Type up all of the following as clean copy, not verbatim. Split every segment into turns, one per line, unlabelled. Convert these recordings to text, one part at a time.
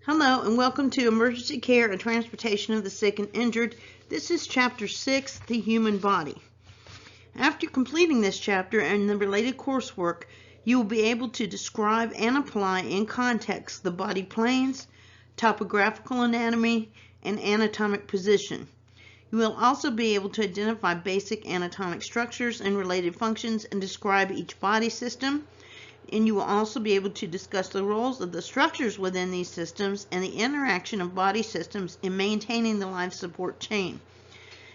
Hello and welcome to Emergency Care and Transportation of the Sick and Injured. This is Chapter 6, The Human Body. After completing this chapter and the related coursework, you will be able to describe and apply in context the body planes, topographical anatomy, and anatomic position. You will also be able to identify basic anatomic structures and related functions and describe each body system. And you will also be able to discuss the roles of the structures within these systems and the interaction of body systems in maintaining the life support chain.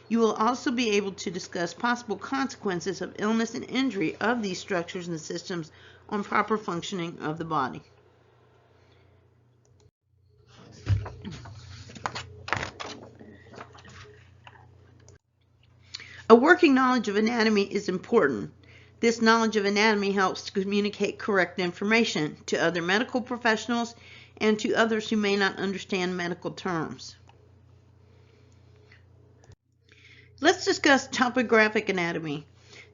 You will also be able to discuss possible consequences of illness and injury of these structures and systems on proper functioning of the body. A working knowledge of anatomy is important. This knowledge of anatomy helps to communicate correct information to other medical professionals and to others who may not understand medical terms. Let's discuss topographic anatomy.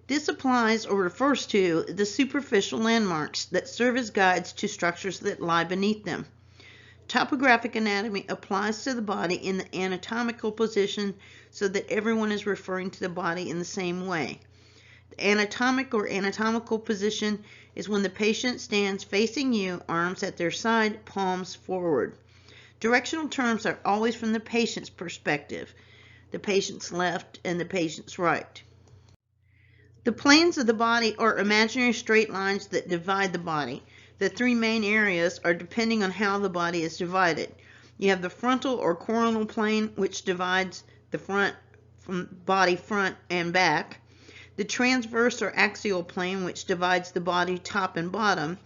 This applies or refers to the superficial landmarks that serve as guides to structures that lie beneath them. Topographic anatomy applies to the body in the anatomical position so that everyone is referring to the body in the same way. The anatomic or anatomical position is when the patient stands facing you, arms at their side, palms forward. Directional terms are always from the patient's perspective, the patient's left and the patient's right. The planes of the body are imaginary straight lines that divide the body. The three main areas are depending on how the body is divided. You have the frontal or coronal plane, which divides the front from body front and back. The transverse or axial plane, which divides the body top and bottom,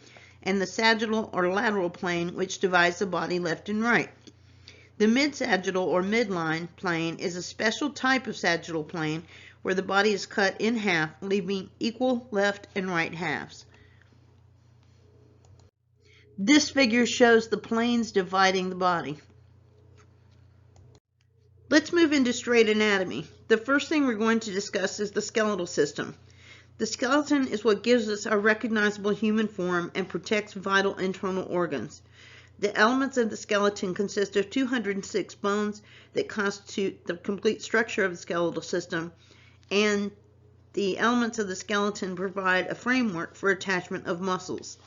and the sagittal or lateral plane, which divides the body left and right. The mid-sagittal or midline plane is a special type of sagittal plane where the body is cut in half, leaving equal left and right halves. This figure shows the planes dividing the body. Let's move into straight anatomy. The first thing we're going to discuss is the skeletal system. The skeleton is what gives us our recognizable human form and protects vital internal organs. The elements of the skeleton consist of 206 bones that constitute the complete structure of the skeletal system, and the elements of the skeleton provide a framework for attachment of muscles.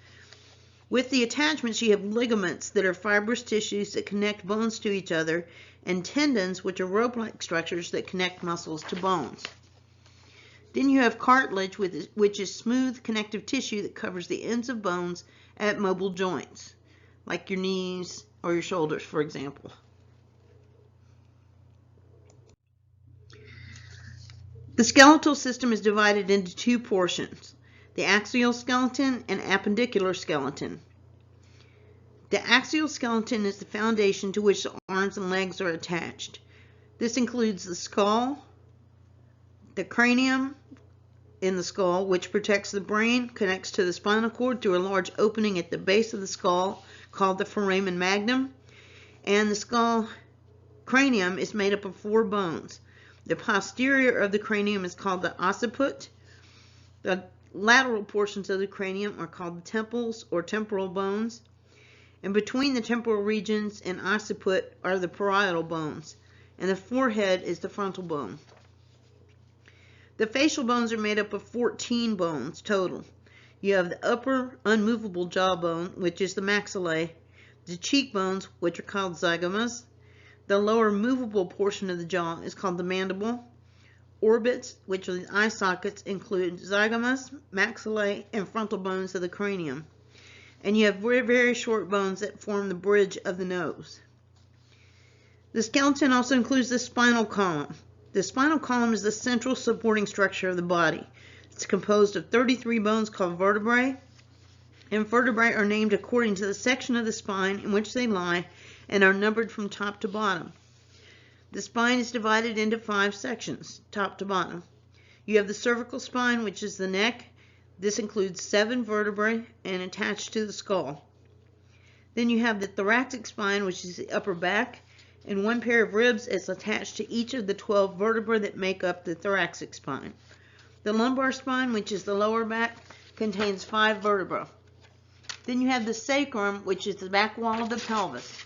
With the attachments, you have ligaments that are fibrous tissues that connect bones to each other, and tendons, which are rope-like structures that connect muscles to bones. Then you have cartilage, which is smooth connective tissue that covers the ends of bones at mobile joints, like your knees or your shoulders, for example. The skeletal system is divided into two portions, the axial skeleton and appendicular skeleton. The axial skeleton is the foundation to which the arms and legs are attached. This includes the skull, the cranium in the skull, which protects the brain, connects to the spinal cord through a large opening at the base of the skull called the foramen magnum, and the skull cranium is made up of 4 bones. The posterior of the cranium is called the occiput. The lateral portions of the cranium are called the temples or temporal bones. And between the temporal regions and occiput are the parietal bones, and the forehead is the frontal bone. The facial bones are made up of 14 bones total. You have the upper unmovable jawbone, which is the maxillae, the cheekbones, which are called zygomas. The lower movable portion of the jaw is called the mandible. Orbits, which are the eye sockets, include zygomas, maxillae, and frontal bones of the cranium. And you have very, very short bones that form the bridge of the nose. The skeleton also includes the spinal column. The spinal column is the central supporting structure of the body. It's composed of 33 bones called vertebrae, and vertebrae are named according to the section of the spine in which they lie and are numbered from top to bottom. The spine is divided into 5 sections, top to bottom. You have the cervical spine, which is the neck. This includes 7 vertebrae and attached to the skull. Then you have the thoracic spine, which is the upper back, and 1 pair of ribs is attached to each of the 12 vertebrae that make up the thoracic spine. The lumbar spine, which is the lower back, contains 5 vertebrae. Then you have the sacrum, which is the back wall of the pelvis.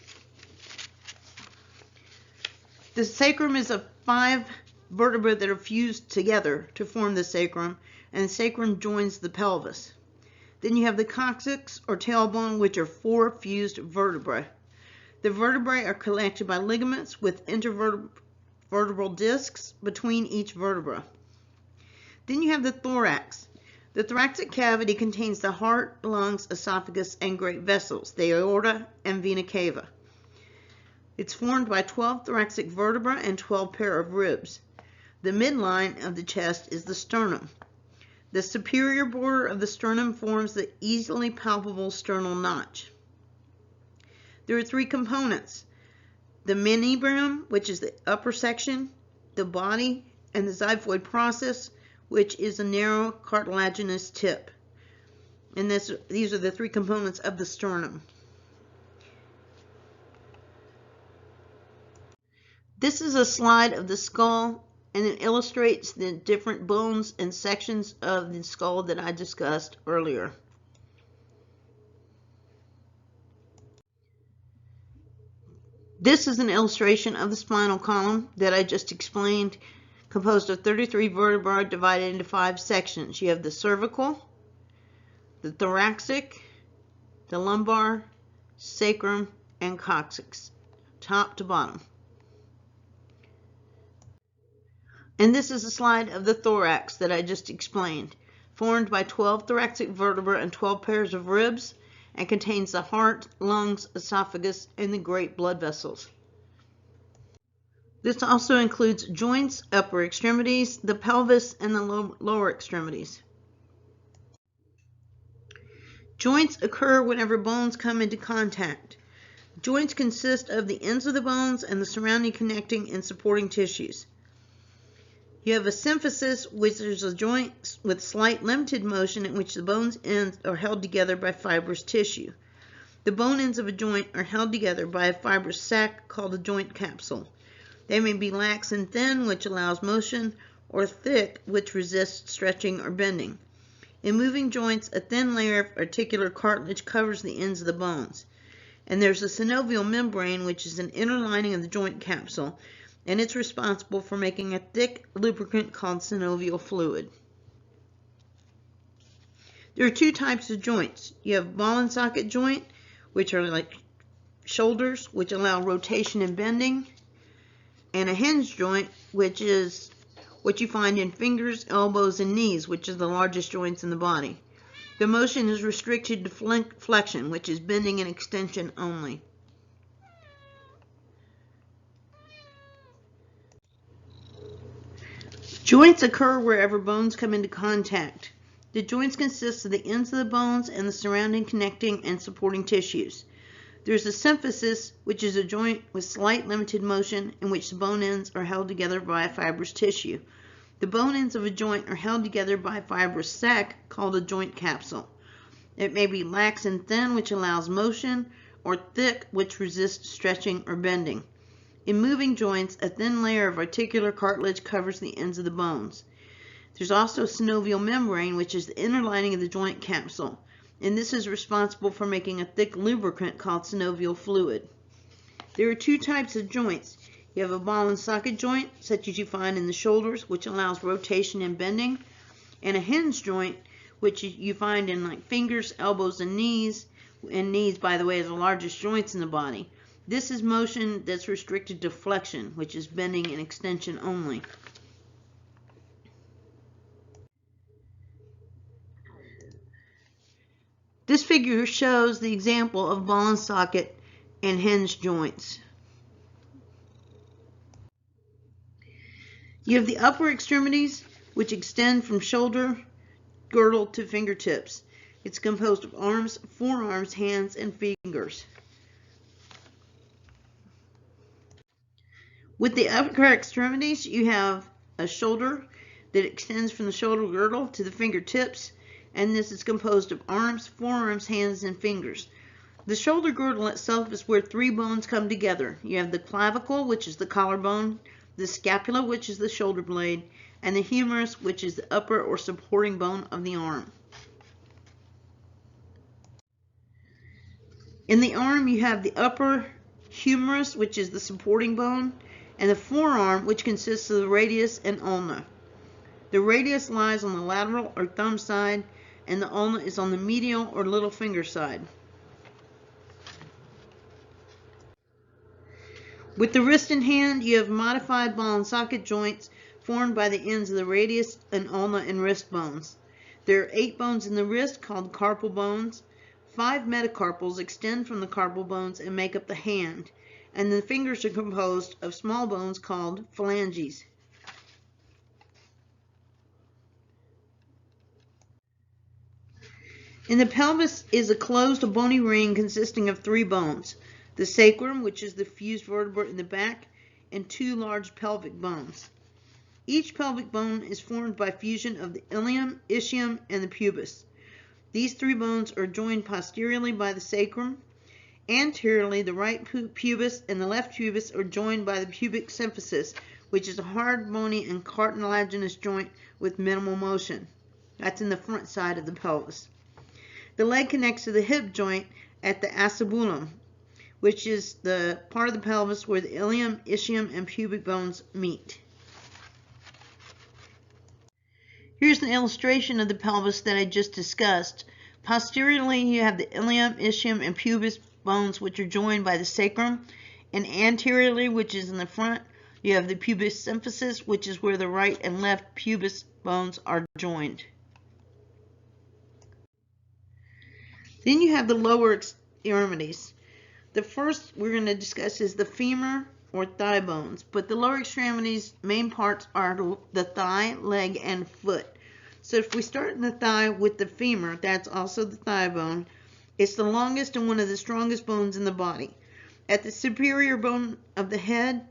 The sacrum is of 5 vertebrae that are fused together to form the sacrum, and the sacrum joins the pelvis. Then you have the coccyx or tailbone, which are 4 fused vertebrae. The vertebrae are connected by ligaments with intervertebral discs between each vertebra. Then you have the thorax. The thoracic cavity contains the heart, lungs, esophagus, and great vessels, the aorta and vena cava. It's formed by 12 thoracic vertebrae and 12 pair of ribs. The midline of the chest is the sternum. The superior border of the sternum forms the easily palpable sternal notch. There are 3 components: the manubrium, which is the upper section, the body, and the xiphoid process, which is a narrow cartilaginous tip. And these are the 3 components of the sternum. This is a slide of the skull, and it illustrates the different bones and sections of the skull that I discussed earlier. This is an illustration of the spinal column that I just explained, composed of 33 vertebrae divided into 5 sections. You have the cervical, the thoracic, the lumbar, sacrum, and coccyx, top to bottom. And this is a slide of the thorax that I just explained, formed by 12 thoracic vertebrae and 12 pairs of ribs, and contains the heart, lungs, esophagus, and the great blood vessels. This also includes joints, upper extremities, the pelvis, and the lower extremities. Joints occur whenever bones come into contact. Joints consist of the ends of the bones and the surrounding connecting and supporting tissues. You have a symphysis, which is a joint with slight limited motion in which the bone's ends are held together by fibrous tissue. The bone ends of a joint are held together by a fibrous sac called a joint capsule. They may be lax and thin, which allows motion, or thick, which resists stretching or bending. In moving joints, a thin layer of articular cartilage covers the ends of the bones. And there's a synovial membrane, which is an inner lining of the joint capsule, and it's responsible for making a thick lubricant called synovial fluid. There are 2 types of joints. You have ball and socket joint, which are like shoulders, which allow rotation and bending, and a hinge joint, which is what you find in fingers, elbows, and knees, which is the largest joints in the body. The motion is restricted to flexion, which is bending and extension only. Joints occur wherever bones come into contact. The joints consist of the ends of the bones and the surrounding connecting and supporting tissues. There's a symphysis, which is a joint with slight limited motion in which the bone ends are held together by a fibrous tissue. The bone ends of a joint are held together by a fibrous sac called a joint capsule. It may be lax and thin, which allows motion, or thick, which resists stretching or bending. In moving joints, a thin layer of articular cartilage covers the ends of the bones. There's also a synovial membrane, which is the inner lining of the joint capsule, and this is responsible for making a thick lubricant called synovial fluid. There are 2 types of joints. You have a ball and socket joint, such as you find in the shoulders, which allows rotation and bending, and a hinge joint, which you find in like fingers, elbows, and knees. And knees, by the way, are the largest joints in the body. This is motion that's restricted to flexion, which is bending and extension only. This figure shows the example of ball and socket and hinge joints. You have the upper extremities, which extend from shoulder, girdle to fingertips. It's composed of arms, forearms, hands, and fingers. With the upper extremities, you have a shoulder that extends from the shoulder girdle to the fingertips, and this is composed of arms, forearms, hands, and fingers. The shoulder girdle itself is where 3 bones come together. You have the clavicle, which is the collarbone, the scapula, which is the shoulder blade, and the humerus, which is the upper or supporting bone of the arm. In the arm, you have the upper humerus, which is the supporting bone, and the forearm, which consists of the radius and ulna. The radius lies on the lateral or thumb side, and the ulna is on the medial or little finger side. With the wrist and hand, you have modified ball and socket joints formed by the ends of the radius and ulna and wrist bones. There are 8 bones in the wrist called carpal bones. 5 metacarpals extend from the carpal bones and make up the hand, and the fingers are composed of small bones called phalanges. In the pelvis is a closed bony ring consisting of 3 bones: the sacrum, which is the fused vertebra in the back, and 2 large pelvic bones. Each pelvic bone is formed by fusion of the ilium, ischium, and the pubis. These 3 bones are joined posteriorly by the sacrum. Anteriorly, the right pubis and the left pubis are joined by the pubic symphysis, which is a hard, bony, and cartilaginous joint with minimal motion. That's in the front side of the pelvis. The leg connects to the hip joint at the acetabulum, which is the part of the pelvis where the ilium, ischium, and pubic bones meet. Here's an illustration of the pelvis that I just discussed. Posteriorly, you have the ilium, ischium, and pubis bones, which are joined by the sacrum, and anteriorly, which is in the front, you have the pubic symphysis, which is where the right and left pubis bones are joined. Then you have the lower extremities. The first we're going to discuss is the femur or thigh bones, but the lower extremities main parts are the thigh, leg, and foot. So if we start in the thigh with the femur, that's also the thigh bone. It's the longest and one of the strongest bones in the body. At the superior bone of the head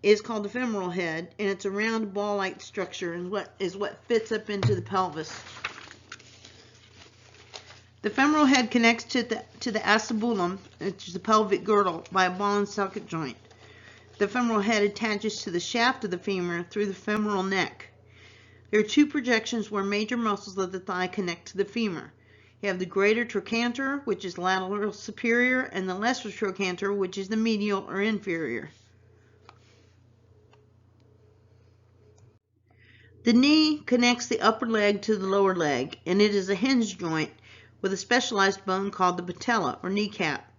is called the femoral head, and it's a round ball-like structure and what fits up into the pelvis. The femoral head connects to the acetabulum, which is the pelvic girdle, by a ball and socket joint. The femoral head attaches to the shaft of the femur through the femoral neck. There are 2 projections where major muscles of the thigh connect to the femur. You have the greater trochanter, which is lateral superior, and the lesser trochanter, which is the medial or inferior. The knee connects the upper leg to the lower leg, and it is a hinge joint with a specialized bone called the patella or kneecap.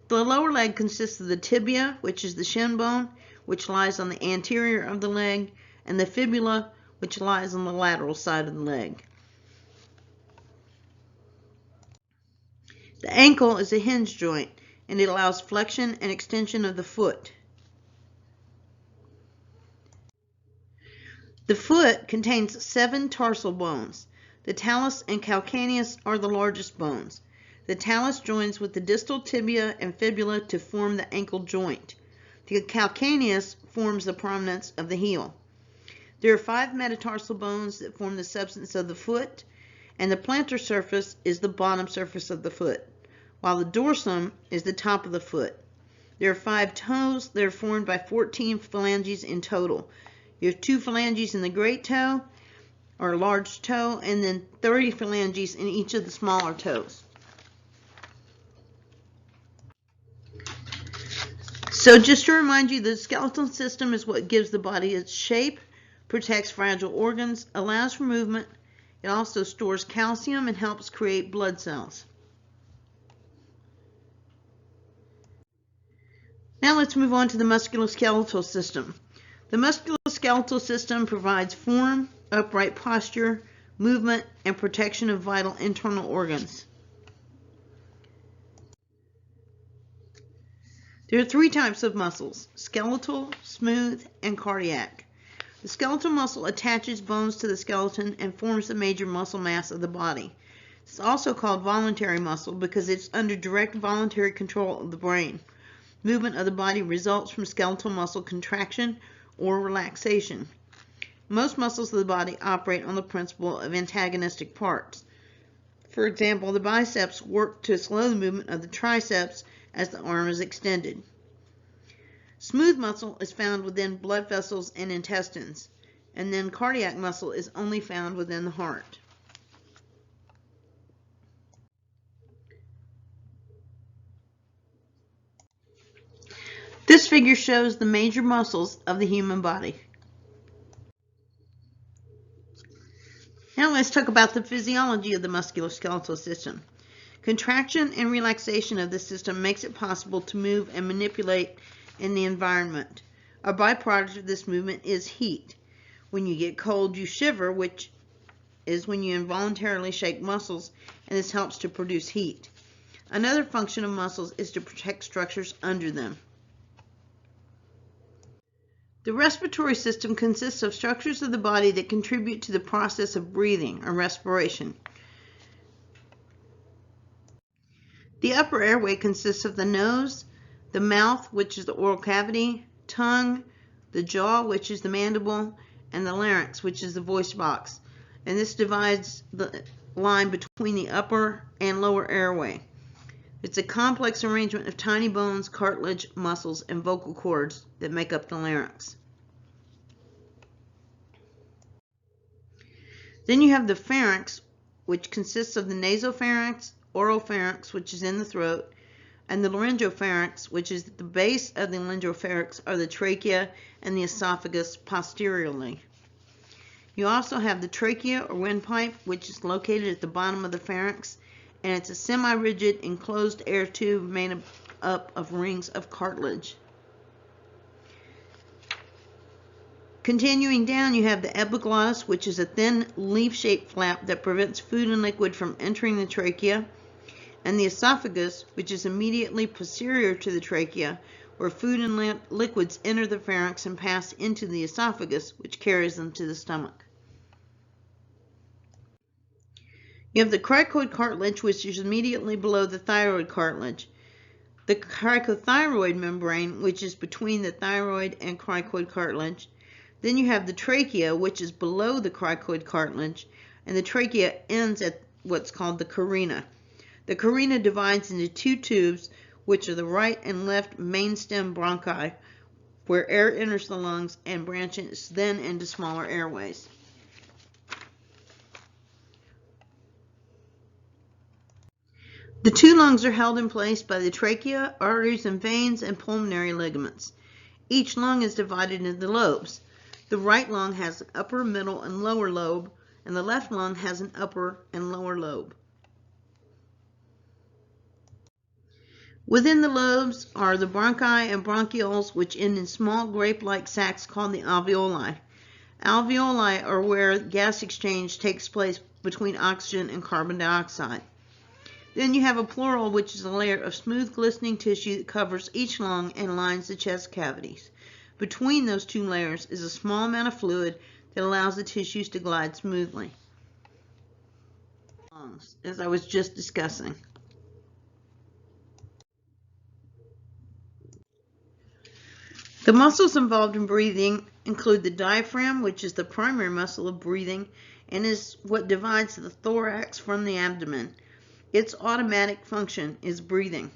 The lower leg consists of the tibia, which is the shin bone, which lies on the anterior of the leg, and the fibula, which lies on the lateral side of the leg. The ankle is a hinge joint, and it allows flexion and extension of the foot. The foot contains 7 tarsal bones. The talus and calcaneus are the largest bones. The talus joins with the distal tibia and fibula to form the ankle joint. The calcaneus forms the prominence of the heel. There are 5 metatarsal bones that form the substance of the foot, and the plantar surface is the bottom surface of the foot, while the dorsum is the top of the foot. There are 5 toes that are formed by 14 phalanges in total. You have 2 phalanges in the great toe, or large toe, and then 30 phalanges in each of the smaller toes. So just to remind you, the skeletal system is what gives the body its shape, protects fragile organs, allows for movement. It also stores calcium and helps create blood cells. Now let's move on to the musculoskeletal system. The musculoskeletal system provides form, upright posture, movement, and protection of vital internal organs. There are 3 types of muscles: skeletal, smooth, and cardiac. The skeletal muscle attaches bones to the skeleton and forms the major muscle mass of the body. It's also called voluntary muscle because it's under direct voluntary control of the brain. Movement of the body results from skeletal muscle contraction or relaxation. Most muscles of the body operate on the principle of antagonistic parts. For example, the biceps work to slow the movement of the triceps as the arm is extended. Smooth muscle is found within blood vessels and intestines, and then cardiac muscle is only found within the heart. This figure shows the major muscles of the human body. Now let's talk about the physiology of the musculoskeletal system. Contraction and relaxation of the system makes it possible to move and manipulate in the environment. A byproduct of this movement is heat. When you get cold, you shiver, which is when you involuntarily shake muscles, and this helps to produce heat. Another function of muscles is to protect structures under them. The respiratory system consists of structures of the body that contribute to the process of breathing or respiration. The upper airway consists of the nose, the mouth, which is the oral cavity, tongue, the jaw, which is the mandible, and the larynx, which is the voice box. And this divides the line between the upper and lower airway. It's a complex arrangement of tiny bones, cartilage, muscles, and vocal cords that make up the larynx. Then you have the pharynx, which consists of the nasopharynx, oropharynx, which is in the throat, and the laryngopharynx, which is at the base of the laryngopharynx, are the trachea and the esophagus posteriorly. You also have the trachea or windpipe, which is located at the bottom of the pharynx, and it's a semi-rigid enclosed air tube made up of rings of cartilage. Continuing down, you have the epiglottis, which is a thin leaf-shaped flap that prevents food and liquid from entering the trachea, and the esophagus, which is immediately posterior to the trachea, where food and liquids enter the pharynx and pass into the esophagus, which carries them to the stomach. You have the cricoid cartilage, which is immediately below the thyroid cartilage. The cricothyroid membrane, which is between the thyroid and cricoid cartilage. Then you have the trachea, which is below the cricoid cartilage, and the trachea ends at what's called the carina. The carina divides into two tubes, which are the right and left main stem bronchi, where air enters the lungs and branches then into smaller airways. The two lungs are held in place by the trachea, arteries and veins, and pulmonary ligaments. Each lung is divided into lobes. The right lung has an upper, middle, and lower lobe, and the left lung has an upper and lower lobe. Within the lobes are the bronchi and bronchioles, which end in small grape-like sacs called the alveoli. Alveoli are where gas exchange takes place between oxygen and carbon dioxide. Then you have a pleural, which is a layer of smooth, glistening tissue that covers each lung and lines the chest cavities. Between those two layers is a small amount of fluid that allows the tissues to glide smoothly. Lungs, as I was just discussing. The muscles involved in breathing include the diaphragm, which is the primary muscle of breathing and is what divides the thorax from the abdomen. Its automatic function is breathing.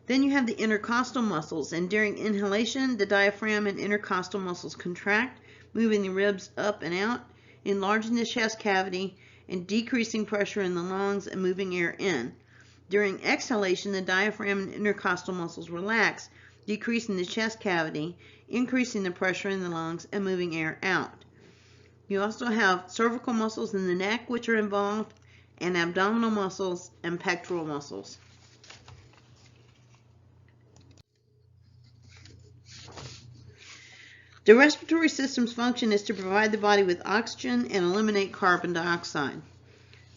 Then you have the intercostal muscles, and during inhalation, the diaphragm and intercostal muscles contract, moving the ribs up and out, enlarging the chest cavity, and decreasing pressure in the lungs and moving air in. During exhalation, the diaphragm and intercostal muscles relax, decreasing the chest cavity, increasing the pressure in the lungs, and moving air out. You also have cervical muscles in the neck, which are involved, and abdominal muscles and pectoral muscles. The respiratory system's function is to provide the body with oxygen and eliminate carbon dioxide.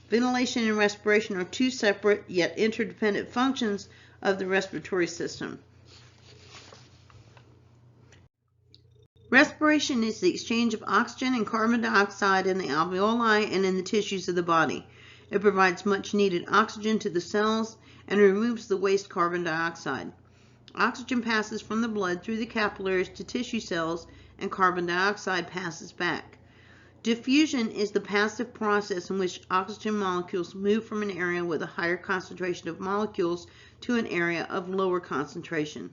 Ventilation and respiration are two separate yet interdependent functions of the respiratory system. Respiration is the exchange of oxygen and carbon dioxide in the alveoli and in the tissues of the body. It provides much needed oxygen to the cells and removes the waste carbon dioxide. Oxygen passes from the blood through the capillaries to tissue cells, and carbon dioxide passes back. Diffusion is the passive process in which oxygen molecules move from an area with a higher concentration of molecules to an area of lower concentration.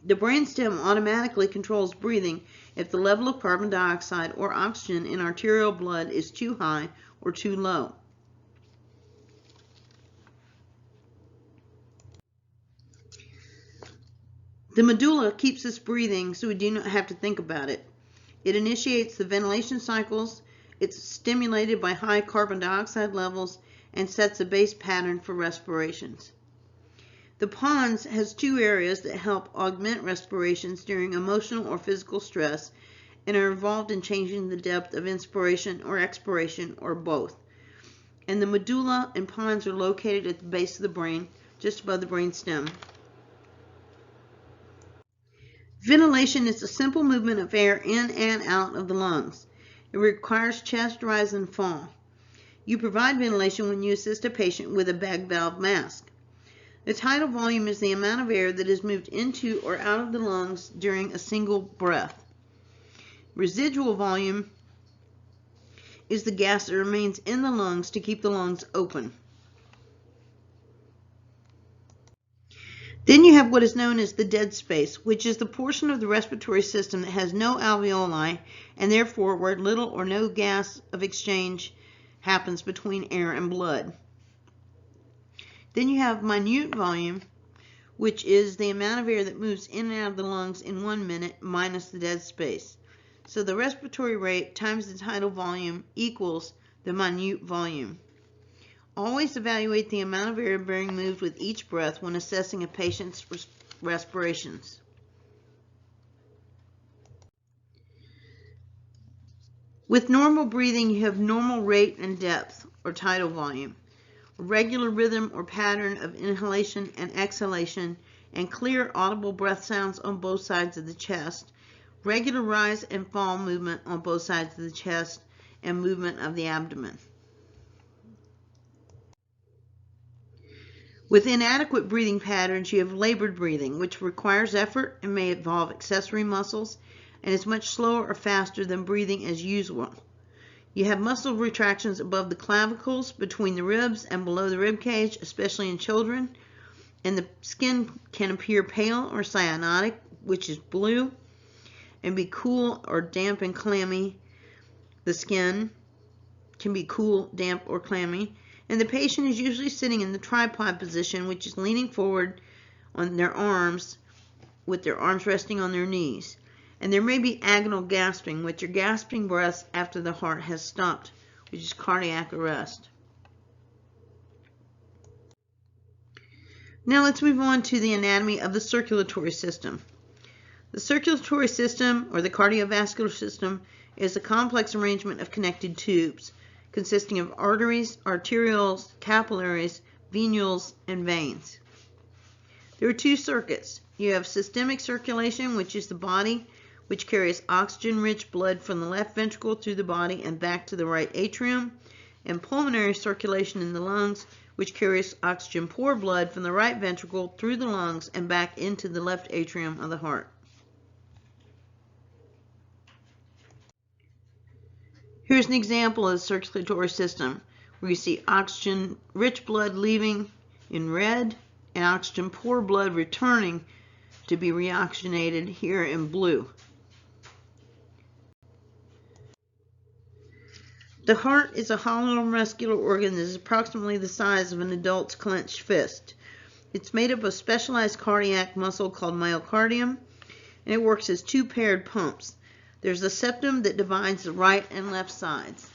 The brainstem automatically controls breathing if the level of carbon dioxide or oxygen in arterial blood is too high or too low. The medulla keeps us breathing so we do not have to think about it. It initiates the ventilation cycles, it's stimulated by high carbon dioxide levels, and sets a base pattern for respirations. The pons has two areas that help augment respirations during emotional or physical stress and are involved in changing the depth of inspiration or expiration or both. And the medulla and pons are located at the base of the brain, just above the brain stem. Ventilation is a simple movement of air in and out of the lungs. It requires chest rise and fall. You provide ventilation when you assist a patient with a bag valve mask. The tidal volume is the amount of air that is moved into or out of the lungs during a single breath. Residual volume is the gas that remains in the lungs to keep the lungs open. Then you have what is known as the dead space, which is the portion of the respiratory system that has no alveoli and therefore where little or no gas of exchange happens between air and blood. Then you have minute volume, which is the amount of air that moves in and out of the lungs in 1 minute minus the dead space. So the respiratory rate times the tidal volume equals the minute volume. Always evaluate the amount of air being moved with each breath when assessing a patient's respirations. With normal breathing, you have normal rate and depth, or tidal volume, a regular rhythm or pattern of inhalation and exhalation, and clear audible breath sounds on both sides of the chest, regular rise and fall movement on both sides of the chest, and movement of the abdomen. With inadequate breathing patterns, you have labored breathing, which requires effort and may involve accessory muscles, and is much slower or faster than breathing as usual. You have muscle retractions above the clavicles, between the ribs, and below the rib cage, especially in children, and the skin can appear pale or cyanotic, which is blue, and be cool or damp and clammy. The skin can be cool, damp, or clammy. And the patient is usually sitting in the tripod position, which is leaning forward on their arms, with their arms resting on their knees. And there may be agonal gasping, which are gasping breaths after the heart has stopped, which is cardiac arrest. Now let's move on to the anatomy of the circulatory system. The circulatory system, or the cardiovascular system, is a complex arrangement of connected tubes, consisting of arteries, arterioles, capillaries, venules, and veins. There are two circuits. You have systemic circulation, which is the body, which carries oxygen-rich blood from the left ventricle through the body and back to the right atrium, and pulmonary circulation in the lungs, which carries oxygen-poor blood from the right ventricle through the lungs and back into the left atrium of the heart. Here's an example of the circulatory system, where you see oxygen-rich blood leaving in red and oxygen-poor blood returning to be reoxygenated here in blue. The heart is a hollow muscular organ that is approximately the size of an adult's clenched fist. It's made up of specialized cardiac muscle called myocardium, and it works as two paired pumps. There's a septum that divides the right and left sides.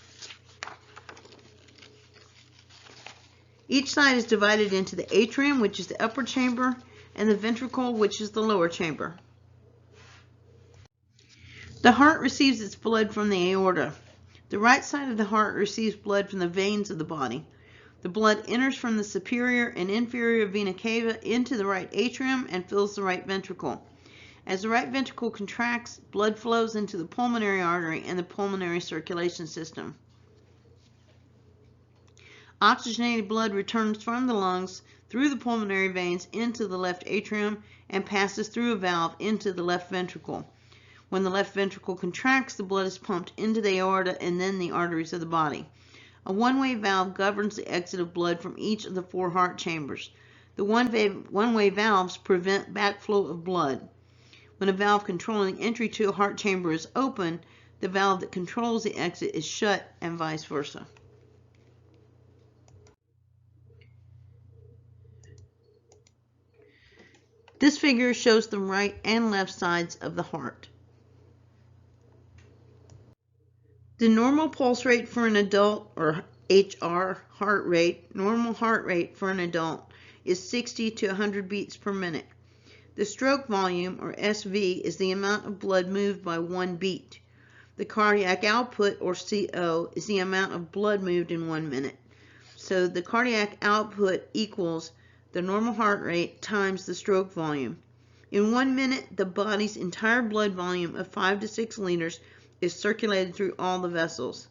Each side is divided into the atrium, which is the upper chamber, and the ventricle, which is the lower chamber. The heart receives its blood from the aorta. The right side of the heart receives blood from the veins of the body. The blood enters from the superior and inferior vena cava into the right atrium and fills the right ventricle. As the right ventricle contracts, blood flows into the pulmonary artery and the pulmonary circulation system. Oxygenated blood returns from the lungs through the pulmonary veins into the left atrium and passes through a valve into the left ventricle. When the left ventricle contracts, the blood is pumped into the aorta and then the arteries of the body. A one-way valve governs the exit of blood from each of the four heart chambers. The one-way valves prevent backflow of blood. When a valve controlling entry to a heart chamber is open, the valve that controls the exit is shut, and vice versa. This figure shows the right and left sides of the heart. The normal pulse rate for an adult, or HR heart rate, normal heart rate for an adult is 60 to 100 beats per minute. The stroke volume, or SV, is the amount of blood moved by one beat. The cardiac output, or CO, is the amount of blood moved in 1 minute. So the cardiac output equals the normal heart rate times the stroke volume. In 1 minute, the body's entire blood volume of 5 to 6 liters is circulated through all the vessels.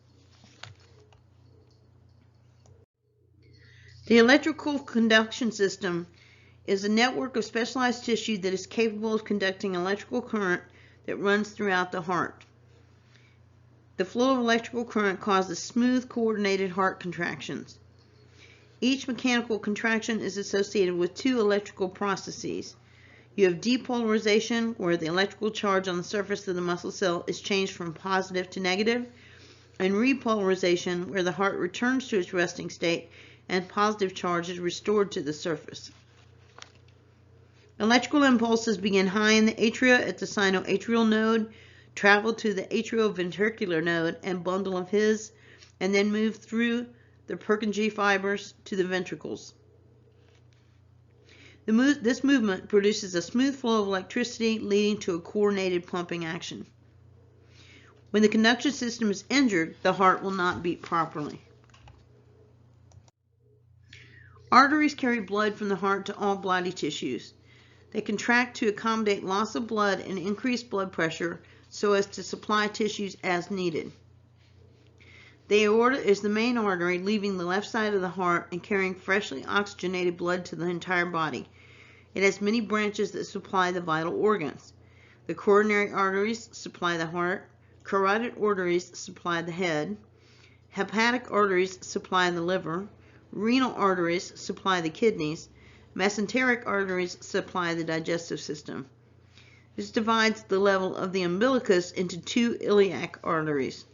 The electrical conduction system is a network of specialized tissue that is capable of conducting electrical current that runs throughout the heart. The flow of electrical current causes smooth, coordinated heart contractions. Each mechanical contraction is associated with two electrical processes. You have depolarization, where the electrical charge on the surface of the muscle cell is changed from positive to negative, and repolarization, where the heart returns to its resting state and positive charge is restored to the surface. Electrical impulses begin high in the atria at the sinoatrial node, travel to the atrioventricular node and bundle of His, and then move through the Purkinje fibers to the ventricles. This movement produces a smooth flow of electricity, leading to a coordinated pumping action. When the conduction system is injured, the heart will not beat properly. Arteries carry blood from the heart to all body tissues. They contract to accommodate loss of blood and increased blood pressure so as to supply tissues as needed. The aorta is the main artery, leaving the left side of the heart and carrying freshly oxygenated blood to the entire body. It has many branches that supply the vital organs. The coronary arteries supply the heart, carotid arteries supply the head, hepatic arteries supply the liver, renal arteries supply the kidneys, mesenteric arteries supply the digestive system. This divides the level of the umbilicus into two iliac arteries.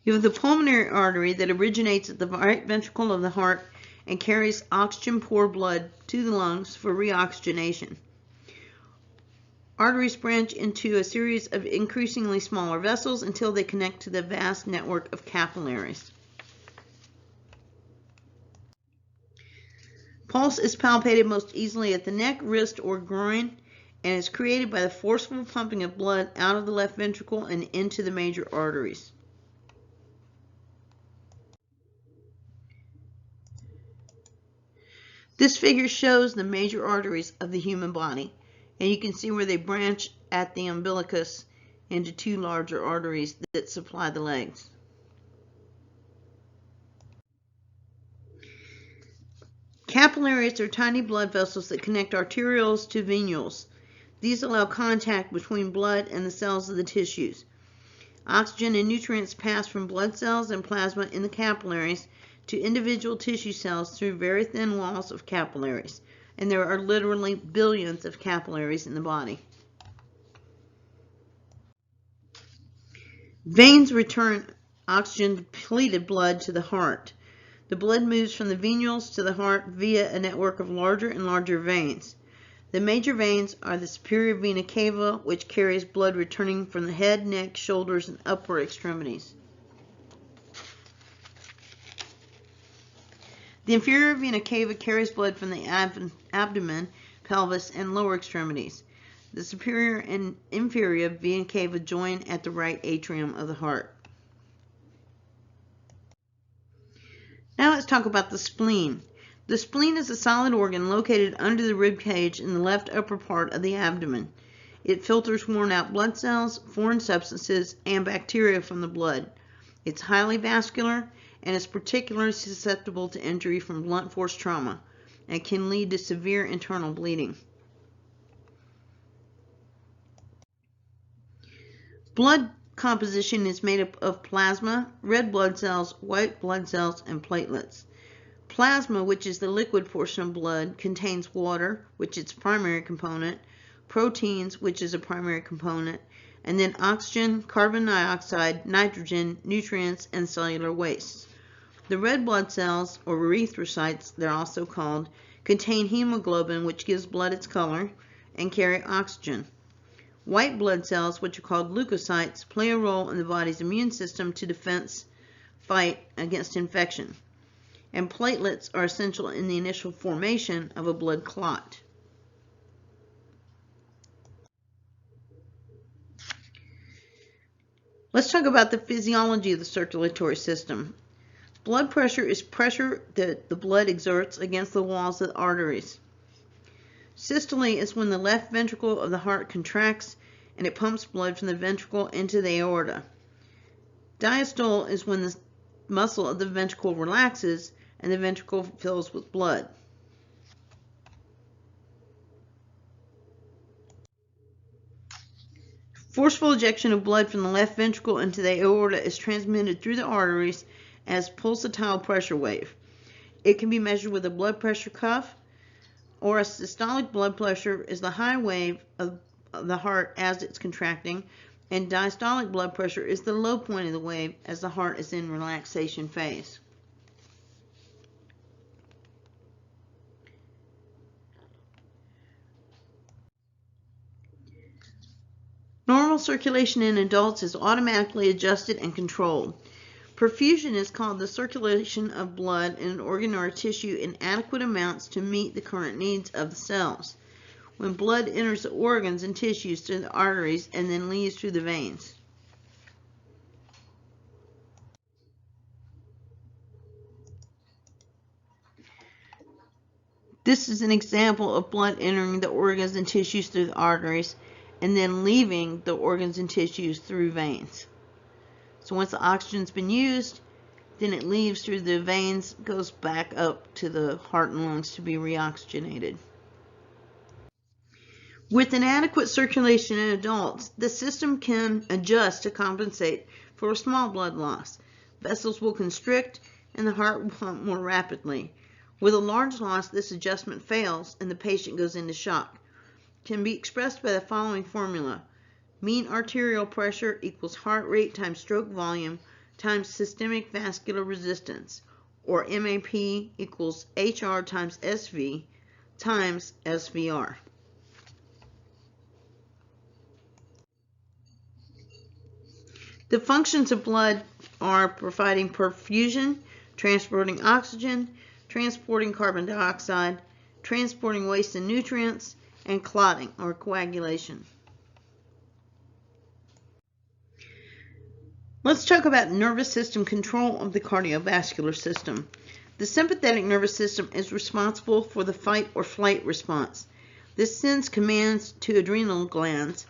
You have the pulmonary artery that originates at the right ventricle of the heart and carries oxygen-poor blood to the lungs for reoxygenation. Arteries branch into a series of increasingly smaller vessels until they connect to the vast network of capillaries. Pulse is palpated most easily at the neck, wrist, or groin, and is created by the forceful pumping of blood out of the left ventricle and into the major arteries. This figure shows the major arteries of the human body, and you can see where they branch at the umbilicus into two larger arteries that supply the legs. Capillaries are tiny blood vessels that connect arterioles to venules. These allow contact between blood and the cells of the tissues. Oxygen and nutrients pass from blood cells and plasma in the capillaries to individual tissue cells through very thin walls of capillaries, and there are literally billions of capillaries in the body. Veins return oxygen-depleted blood to the heart. The blood moves from the venules to the heart via a network of larger and larger veins. The major veins are the superior vena cava, which carries blood returning from the head, neck, shoulders, and upper extremities. The inferior vena cava carries blood from the abdomen, pelvis, and lower extremities. The superior and inferior vena cava join at the right atrium of the heart. Now let's talk about the spleen. The spleen is a solid organ located under the rib cage in the left upper part of the abdomen. It filters worn out blood cells, foreign substances, and bacteria from the blood. It's highly vascular and is particularly susceptible to injury from blunt force trauma and can lead to severe internal bleeding. Blood composition is made up of plasma, red blood cells, white blood cells, and platelets. Plasma, which is the liquid portion of blood, contains water, which is its primary component, proteins, which is a primary component, and then oxygen, carbon dioxide, nitrogen, nutrients, and cellular wastes. The red blood cells, or erythrocytes they're also called, contain hemoglobin, which gives blood its color, and carry oxygen. White blood cells, which are called leukocytes, play a role in the body's immune system to defense fight against infection. And platelets are essential in the initial formation of a blood clot. Let's talk about the physiology of the circulatory system. Blood pressure is pressure that the blood exerts against the walls of the arteries. Systole is when the left ventricle of the heart contracts and it pumps blood from the ventricle into the aorta. Diastole is when the muscle of the ventricle relaxes and the ventricle fills with blood. Forceful ejection of blood from the left ventricle into the aorta is transmitted through the arteries as pulsatile pressure wave. It can be measured with a blood pressure cuff, or a systolic blood pressure is the high wave of the heart as it's contracting, and diastolic blood pressure is the low point of the wave as the heart is in relaxation phase. Normal circulation in adults is automatically adjusted and controlled. Perfusion is called the circulation of blood in an organ or a tissue in adequate amounts to meet the current needs of the cells. When blood enters the organs and tissues through the arteries and then leaves through the veins. This is an example of blood entering the organs and tissues through the arteries and then leaving the organs and tissues through veins. So once the oxygen's been used, then it leaves through the veins, goes back up to the heart and lungs to be reoxygenated. With inadequate circulation in adults, the system can adjust to compensate for a small blood loss. Vessels will constrict and the heart will pump more rapidly. With a large loss, this adjustment fails and the patient goes into shock. It can be expressed by the following formula. Mean arterial pressure equals heart rate times stroke volume times systemic vascular resistance, or MAP equals HR times SV times SVR. The functions of blood are providing perfusion, transporting oxygen, transporting carbon dioxide, transporting waste and nutrients, and clotting or coagulation. Let's talk about nervous system control of the cardiovascular system. The sympathetic nervous system is responsible for the fight or flight response. This sends commands to adrenal glands,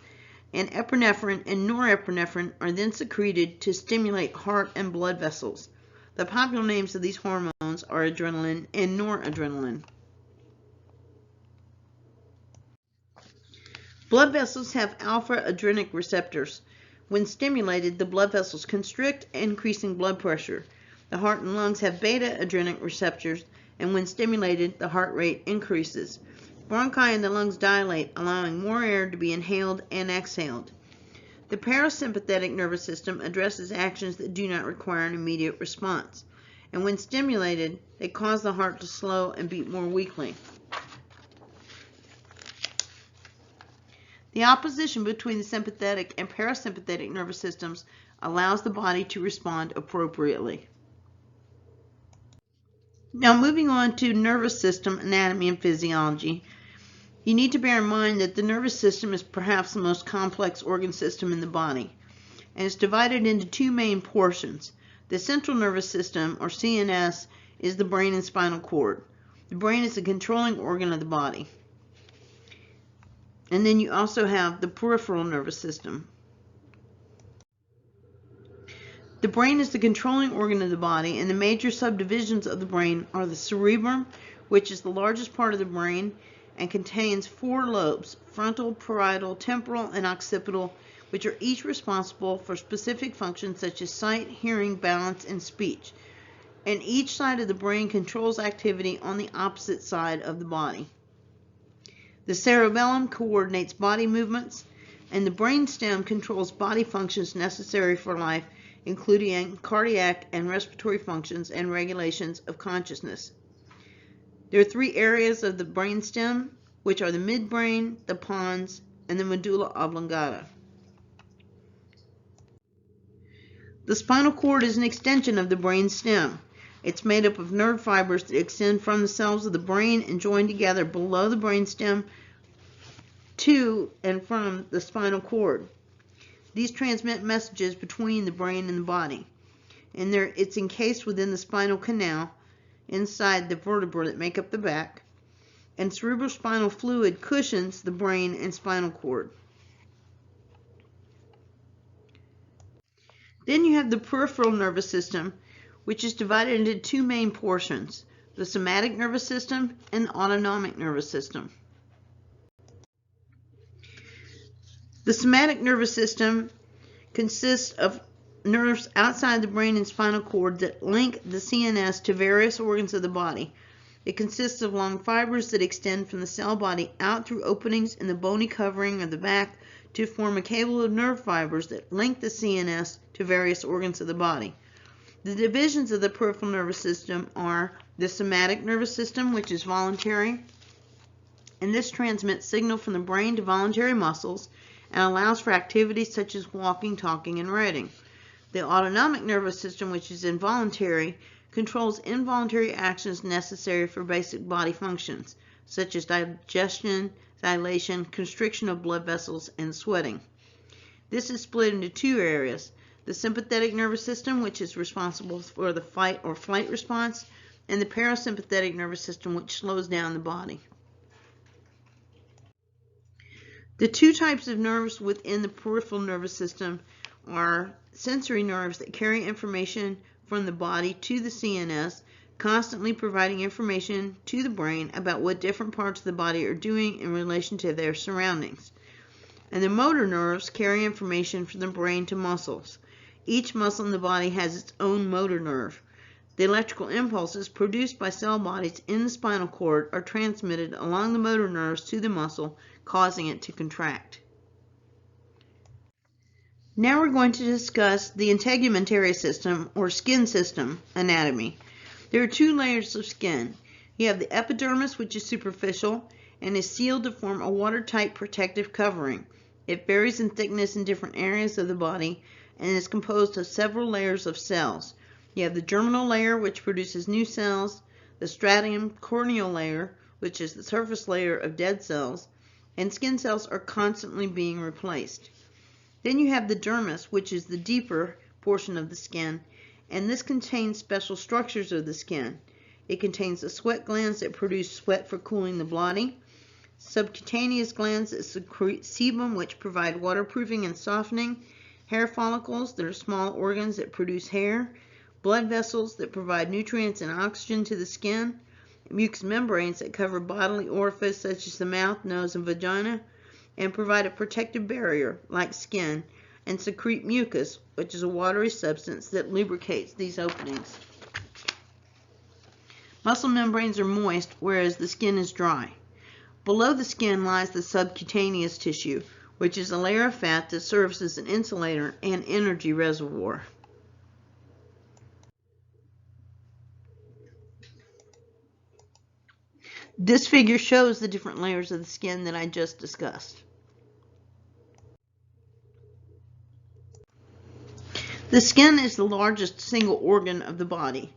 and epinephrine and norepinephrine are then secreted to stimulate heart and blood vessels. The popular names of these hormones are adrenaline and noradrenaline. Blood vessels have alpha-adrenic receptors. When stimulated, the blood vessels constrict, increasing blood pressure. The heart and lungs have beta-adrenic receptors, and when stimulated, the heart rate increases. Bronchi in the lungs dilate, allowing more air to be inhaled and exhaled. The parasympathetic nervous system addresses actions that do not require an immediate response, and when stimulated, they cause the heart to slow and beat more weakly. The opposition between the sympathetic and parasympathetic nervous systems allows the body to respond appropriately. Now moving on to nervous system anatomy and physiology. You need to bear in mind that the nervous system is perhaps the most complex organ system in the body, and it's divided into two main portions. The central nervous system, or CNS, is the brain and spinal cord. The brain is the controlling organ of the body. And then you also have the peripheral nervous system. The brain is the controlling organ of the body, and the major subdivisions of the brain are the cerebrum, which is the largest part of the brain and contains 4 lobes, frontal, parietal, temporal, and occipital, which are each responsible for specific functions such as sight, hearing, balance, and speech. And each side of the brain controls activity on the opposite side of the body. The cerebellum coordinates body movements, and the brainstem controls body functions necessary for life, including cardiac and respiratory functions and regulations of consciousness. There are three areas of the brainstem, which are the midbrain, the pons, and the medulla oblongata. The spinal cord is an extension of the brain stem. It's made up of nerve fibers that extend from the cells of the brain and join together below the brainstem to and from the spinal cord. These transmit messages between the brain and the body. And it's encased within the spinal canal inside the vertebrae that make up the back. And cerebrospinal fluid cushions the brain and spinal cord. Then you have the peripheral nervous system, which is divided into two main portions, the somatic nervous system and the autonomic nervous system. The somatic nervous system consists of nerves outside the brain and spinal cord that link the CNS to various organs of the body. It consists of long fibers that extend from the cell body out through openings in the bony covering of the back to form a cable of nerve fibers that link the CNS to various organs of the body. The divisions of the peripheral nervous system are the somatic nervous system, which is voluntary, and this transmits signal from the brain to voluntary muscles and allows for activities such as walking, talking, and writing. The autonomic nervous system, which is involuntary, controls involuntary actions necessary for basic body functions, such as digestion, dilation, constriction of blood vessels, and sweating. This is split into two areas, the sympathetic nervous system, which is responsible for the fight or flight response, and the parasympathetic nervous system, which slows down the body. The two types of nerves within the peripheral nervous system are sensory nerves that carry information from the body to the CNS, constantly providing information to the brain about what different parts of the body are doing in relation to their surroundings. And the motor nerves carry information from the brain to muscles. Each muscle in the body has its own motor nerve. The electrical impulses produced by cell bodies in the spinal cord are transmitted along the motor nerves to the muscle, causing it to contract. Now we're going to discuss the integumentary system or skin system anatomy. There are two layers of skin. You have the epidermis, which is superficial and is sealed to form a watertight protective covering. It varies in thickness in different areas of the body and is composed of several layers of cells. You have the germinal layer, which produces new cells, the stratum corneal layer, which is the surface layer of dead cells, and skin cells are constantly being replaced. Then you have the dermis, which is the deeper portion of the skin, and this contains special structures of the skin. It contains the sweat glands that produce sweat for cooling the body, subcutaneous glands that secrete sebum, which provide waterproofing and softening, hair follicles that are small organs that produce hair, blood vessels that provide nutrients and oxygen to the skin, mucous membranes that cover bodily orifices such as the mouth, nose, and vagina, and provide a protective barrier like skin, and secrete mucus, which is a watery substance that lubricates these openings. Muscle membranes are moist, whereas the skin is dry. Below the skin lies the subcutaneous tissue, which is a layer of fat that serves as an insulator and energy reservoir. This figure shows the different layers of the skin that I just discussed. The skin is the largest single organ of the body,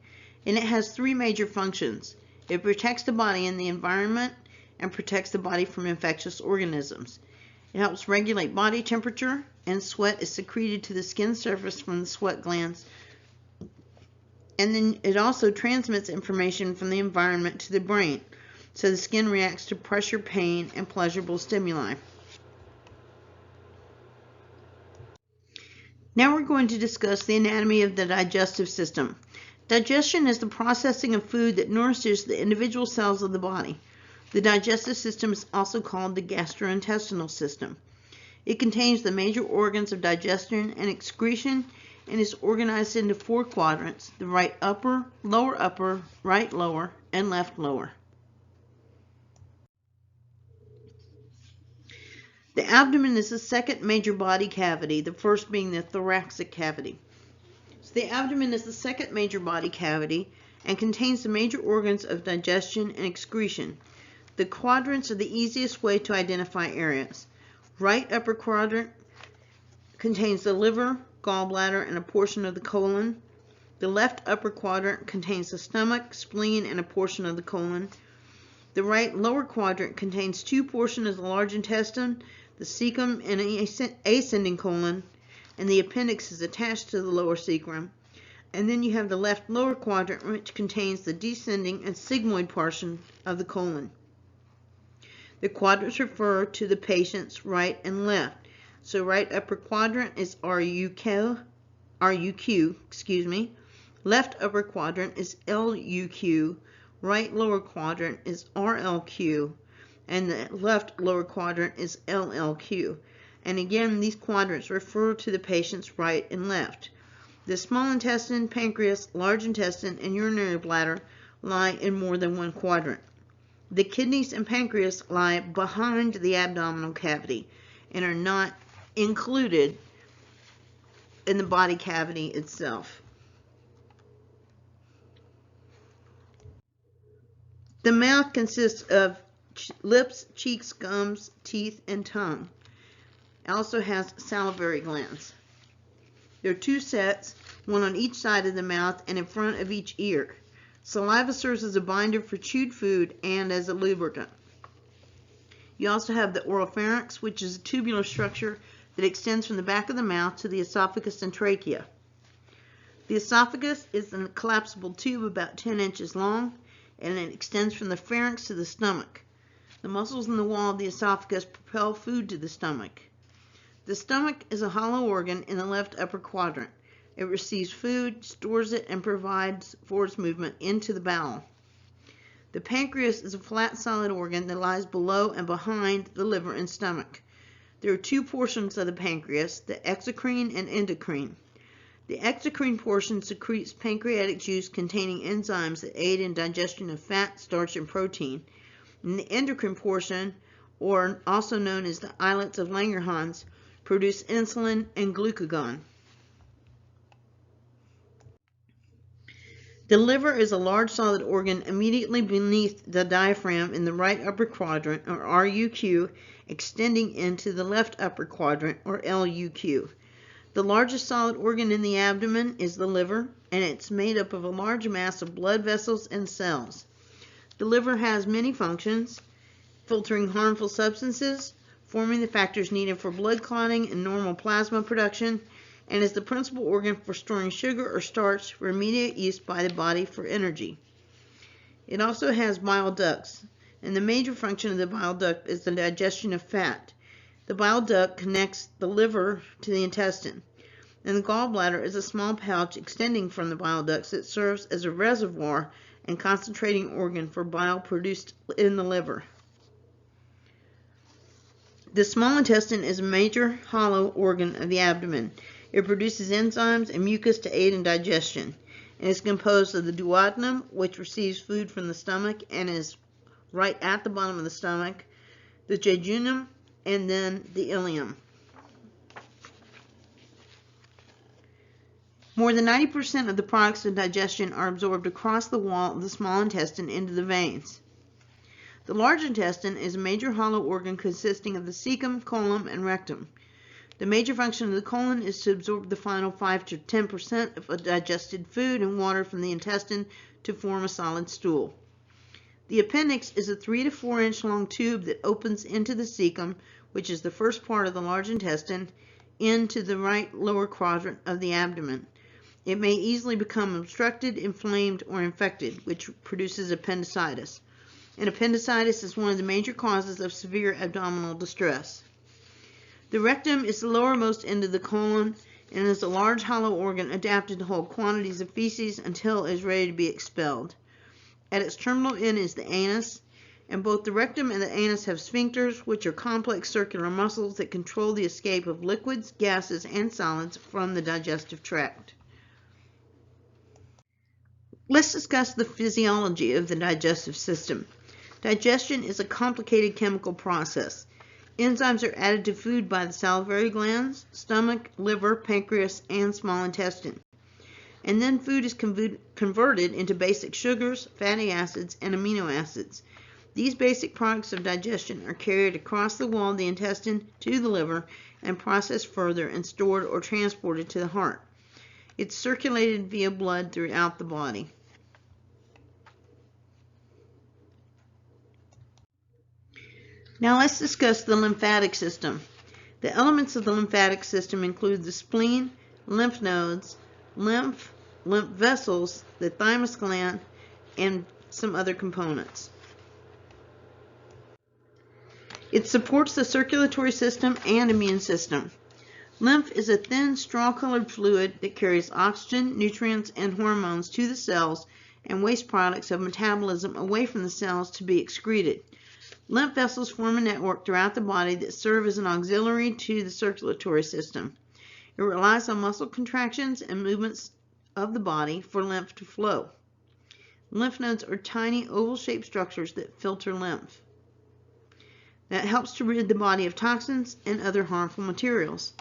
and it has three major functions. It protects the body in the environment and protects the body from infectious organisms. It helps regulate body temperature, and sweat is secreted to the skin surface from the sweat glands. And then it also transmits information from the environment to the brain, so the skin reacts to pressure, pain, and pleasurable stimuli. Now we're going to discuss the anatomy of the digestive system. Digestion is the processing of food that nourishes the individual cells of the body. The digestive system is also called the gastrointestinal system. It contains the major organs of digestion and excretion and is organized into four quadrants: the right upper, right lower, and left lower. The abdomen is the second major body cavity, the first being the thoracic cavity. The abdomen is the second major body cavity and contains the major organs of digestion and excretion. The quadrants are the easiest way to identify areas. Right upper quadrant contains the liver, gallbladder, and a portion of the colon. The left upper quadrant contains the stomach, spleen, and a portion of the colon. The right lower quadrant contains two portions of the large intestine, the cecum and ascending colon, and the appendix is attached to the lower cecum. And then you have the left lower quadrant, which contains the descending and sigmoid portion of the colon. The quadrants refer to the patient's right and left. So right upper quadrant is RUQ, left upper quadrant is LUQ, right lower quadrant is RLQ, and the left lower quadrant is LLQ. And again, these quadrants refer to the patient's right and left. The small intestine, pancreas, large intestine, and urinary bladder lie in more than one quadrant. The kidneys and pancreas lie behind the abdominal cavity and are not included in the body cavity itself. The mouth consists of lips, cheeks, gums, teeth, and tongue. It also has salivary glands. There are two sets, one on each side of the mouth and in front of each ear. Saliva serves as a binder for chewed food and as a lubricant. You also have the oropharynx, which is a tubular structure that extends from the back of the mouth to the esophagus and trachea. The esophagus is a collapsible tube about 10 inches long, and it extends from the pharynx to the stomach. The muscles in the wall of the esophagus propel food to the stomach. The stomach is a hollow organ in the left upper quadrant. It receives food, stores it, and provides force movement into the bowel. The pancreas is a flat solid organ that lies below and behind the liver and stomach. There are two portions of the pancreas, the exocrine and endocrine. The exocrine portion secretes pancreatic juice containing enzymes that aid in digestion of fat, starch, and protein. And the endocrine portion, or also known as the islets of Langerhans, produce insulin and glucagon. The liver is a large solid organ immediately beneath the diaphragm in the right upper quadrant, or RUQ, extending into the left upper quadrant, or LUQ. The largest solid organ in the abdomen is the liver, and it's made up of a large mass of blood vessels and cells. The liver has many functions, filtering harmful substances, forming the factors needed for blood clotting and normal plasma production, and is the principal organ for storing sugar or starch for immediate use by the body for energy. It also has bile ducts, and the major function of the bile duct is the digestion of fat. The bile duct connects the liver to the intestine, and the gallbladder is a small pouch extending from the bile ducts that serves as a reservoir and concentrating organ for bile produced in the liver. The small intestine is a major hollow organ of the abdomen. It produces enzymes and mucus to aid in digestion. It is composed of the duodenum, which receives food from the stomach and is right at the bottom of the stomach, the jejunum, and then the ileum. More than 90% of the products of digestion are absorbed across the wall of the small intestine into the veins. The large intestine is a major hollow organ consisting of the cecum, colon, and rectum. The major function of the colon is to absorb the final 5 to 10% of digested food and water from the intestine to form a solid stool. The appendix is a 3 to 4 inch long tube that opens into the cecum, which is the first part of the large intestine, into the right lower quadrant of the abdomen. It may easily become obstructed, inflamed, or infected, which produces appendicitis. And appendicitis is one of the major causes of severe abdominal distress. The rectum is the lowermost end of the colon and is a large hollow organ adapted to hold quantities of feces until it is ready to be expelled. At its terminal end is the anus, and both the rectum and the anus have sphincters, which are complex circular muscles that control the escape of liquids, gases, and solids from the digestive tract. Let's discuss the physiology of the digestive system. Digestion is a complicated chemical process. Enzymes are added to food by the salivary glands, stomach, liver, pancreas, and small intestine. and then food is converted into basic sugars, fatty acids, and amino acids. These basic products of digestion are carried across the wall of the intestine to the liver and processed further and stored or transported to the heart. It's circulated via blood throughout the body. Now let's discuss the lymphatic system. The elements of the lymphatic system include the spleen, lymph nodes, lymph vessels, the thymus gland, and some other components. It supports the circulatory system and immune system. Lymph is a thin, straw-colored fluid that carries oxygen, nutrients, and hormones to the cells and waste products of metabolism away from the cells to be excreted. Lymph vessels form a network throughout the body that serve as an auxiliary to the circulatory system. It relies on muscle contractions and movements of the body for lymph to flow. Lymph nodes are tiny oval-shaped structures that filter lymph. That helps to rid the body of toxins and other harmful materials.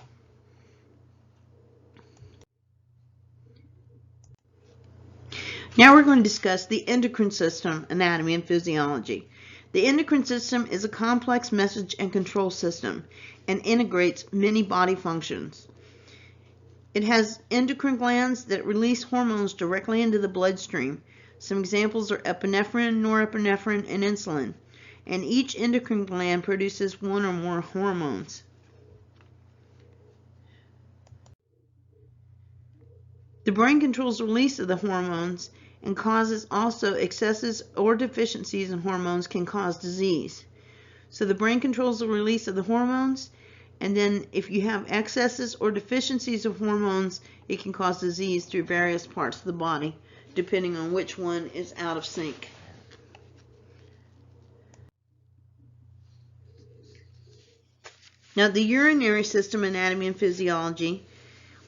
Now we're going to discuss the endocrine system, anatomy, and physiology. The endocrine system is a complex message and control system and integrates many body functions. It has endocrine glands that release hormones directly into the bloodstream. Some examples are epinephrine, norepinephrine, and insulin. And each endocrine gland produces one or more hormones. The brain controls the release of the hormones and causes also excesses or deficiencies in hormones can cause disease. So the brain controls the release of the hormones, and then if you have excesses or deficiencies of hormones, it can cause disease through various parts of the body, depending on which one is out of sync. Now the urinary system, anatomy, and physiology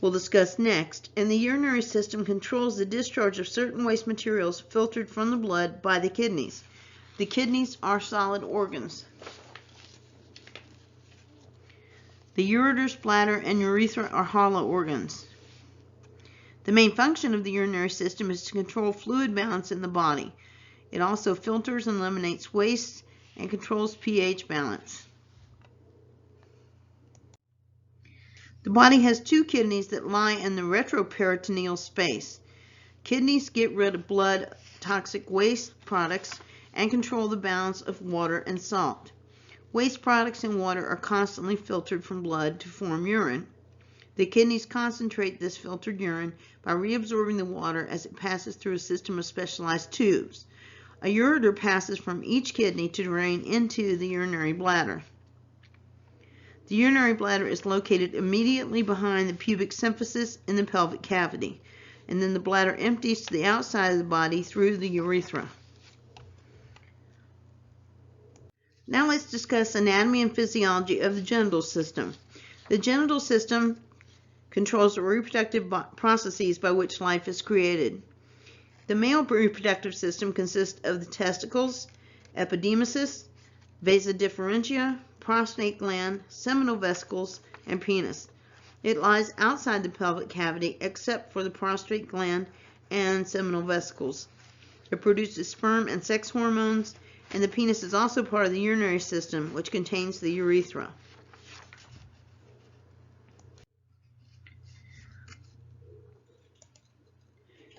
we'll discuss next, and the urinary system controls the discharge of certain waste materials filtered from the blood by the kidneys. The kidneys are solid organs. The ureters, bladder, and urethra are hollow organs. The main function of the urinary system is to control fluid balance in the body. It also filters and eliminates waste and controls pH balance. The body has two kidneys that lie in the retroperitoneal space. Kidneys get rid of blood, toxic waste products, and control the balance of water and salt. Waste products and water are constantly filtered from blood to form urine. The kidneys concentrate this filtered urine by reabsorbing the water as it passes through a system of specialized tubes. A ureter passes from each kidney to drain into the urinary bladder. The urinary bladder is located immediately behind the pubic symphysis in the pelvic cavity, and then the bladder empties to the outside of the body through the urethra. Now let's discuss anatomy and physiology of the genital system. The genital system controls the reproductive processes by which life is created. The male reproductive system consists of the testicles, epididymis, vasa differentia, prostate gland, seminal vesicles, and penis. It lies outside the pelvic cavity except for the prostate gland and seminal vesicles. It produces sperm and sex hormones, and the penis is also part of the urinary system, which contains the urethra.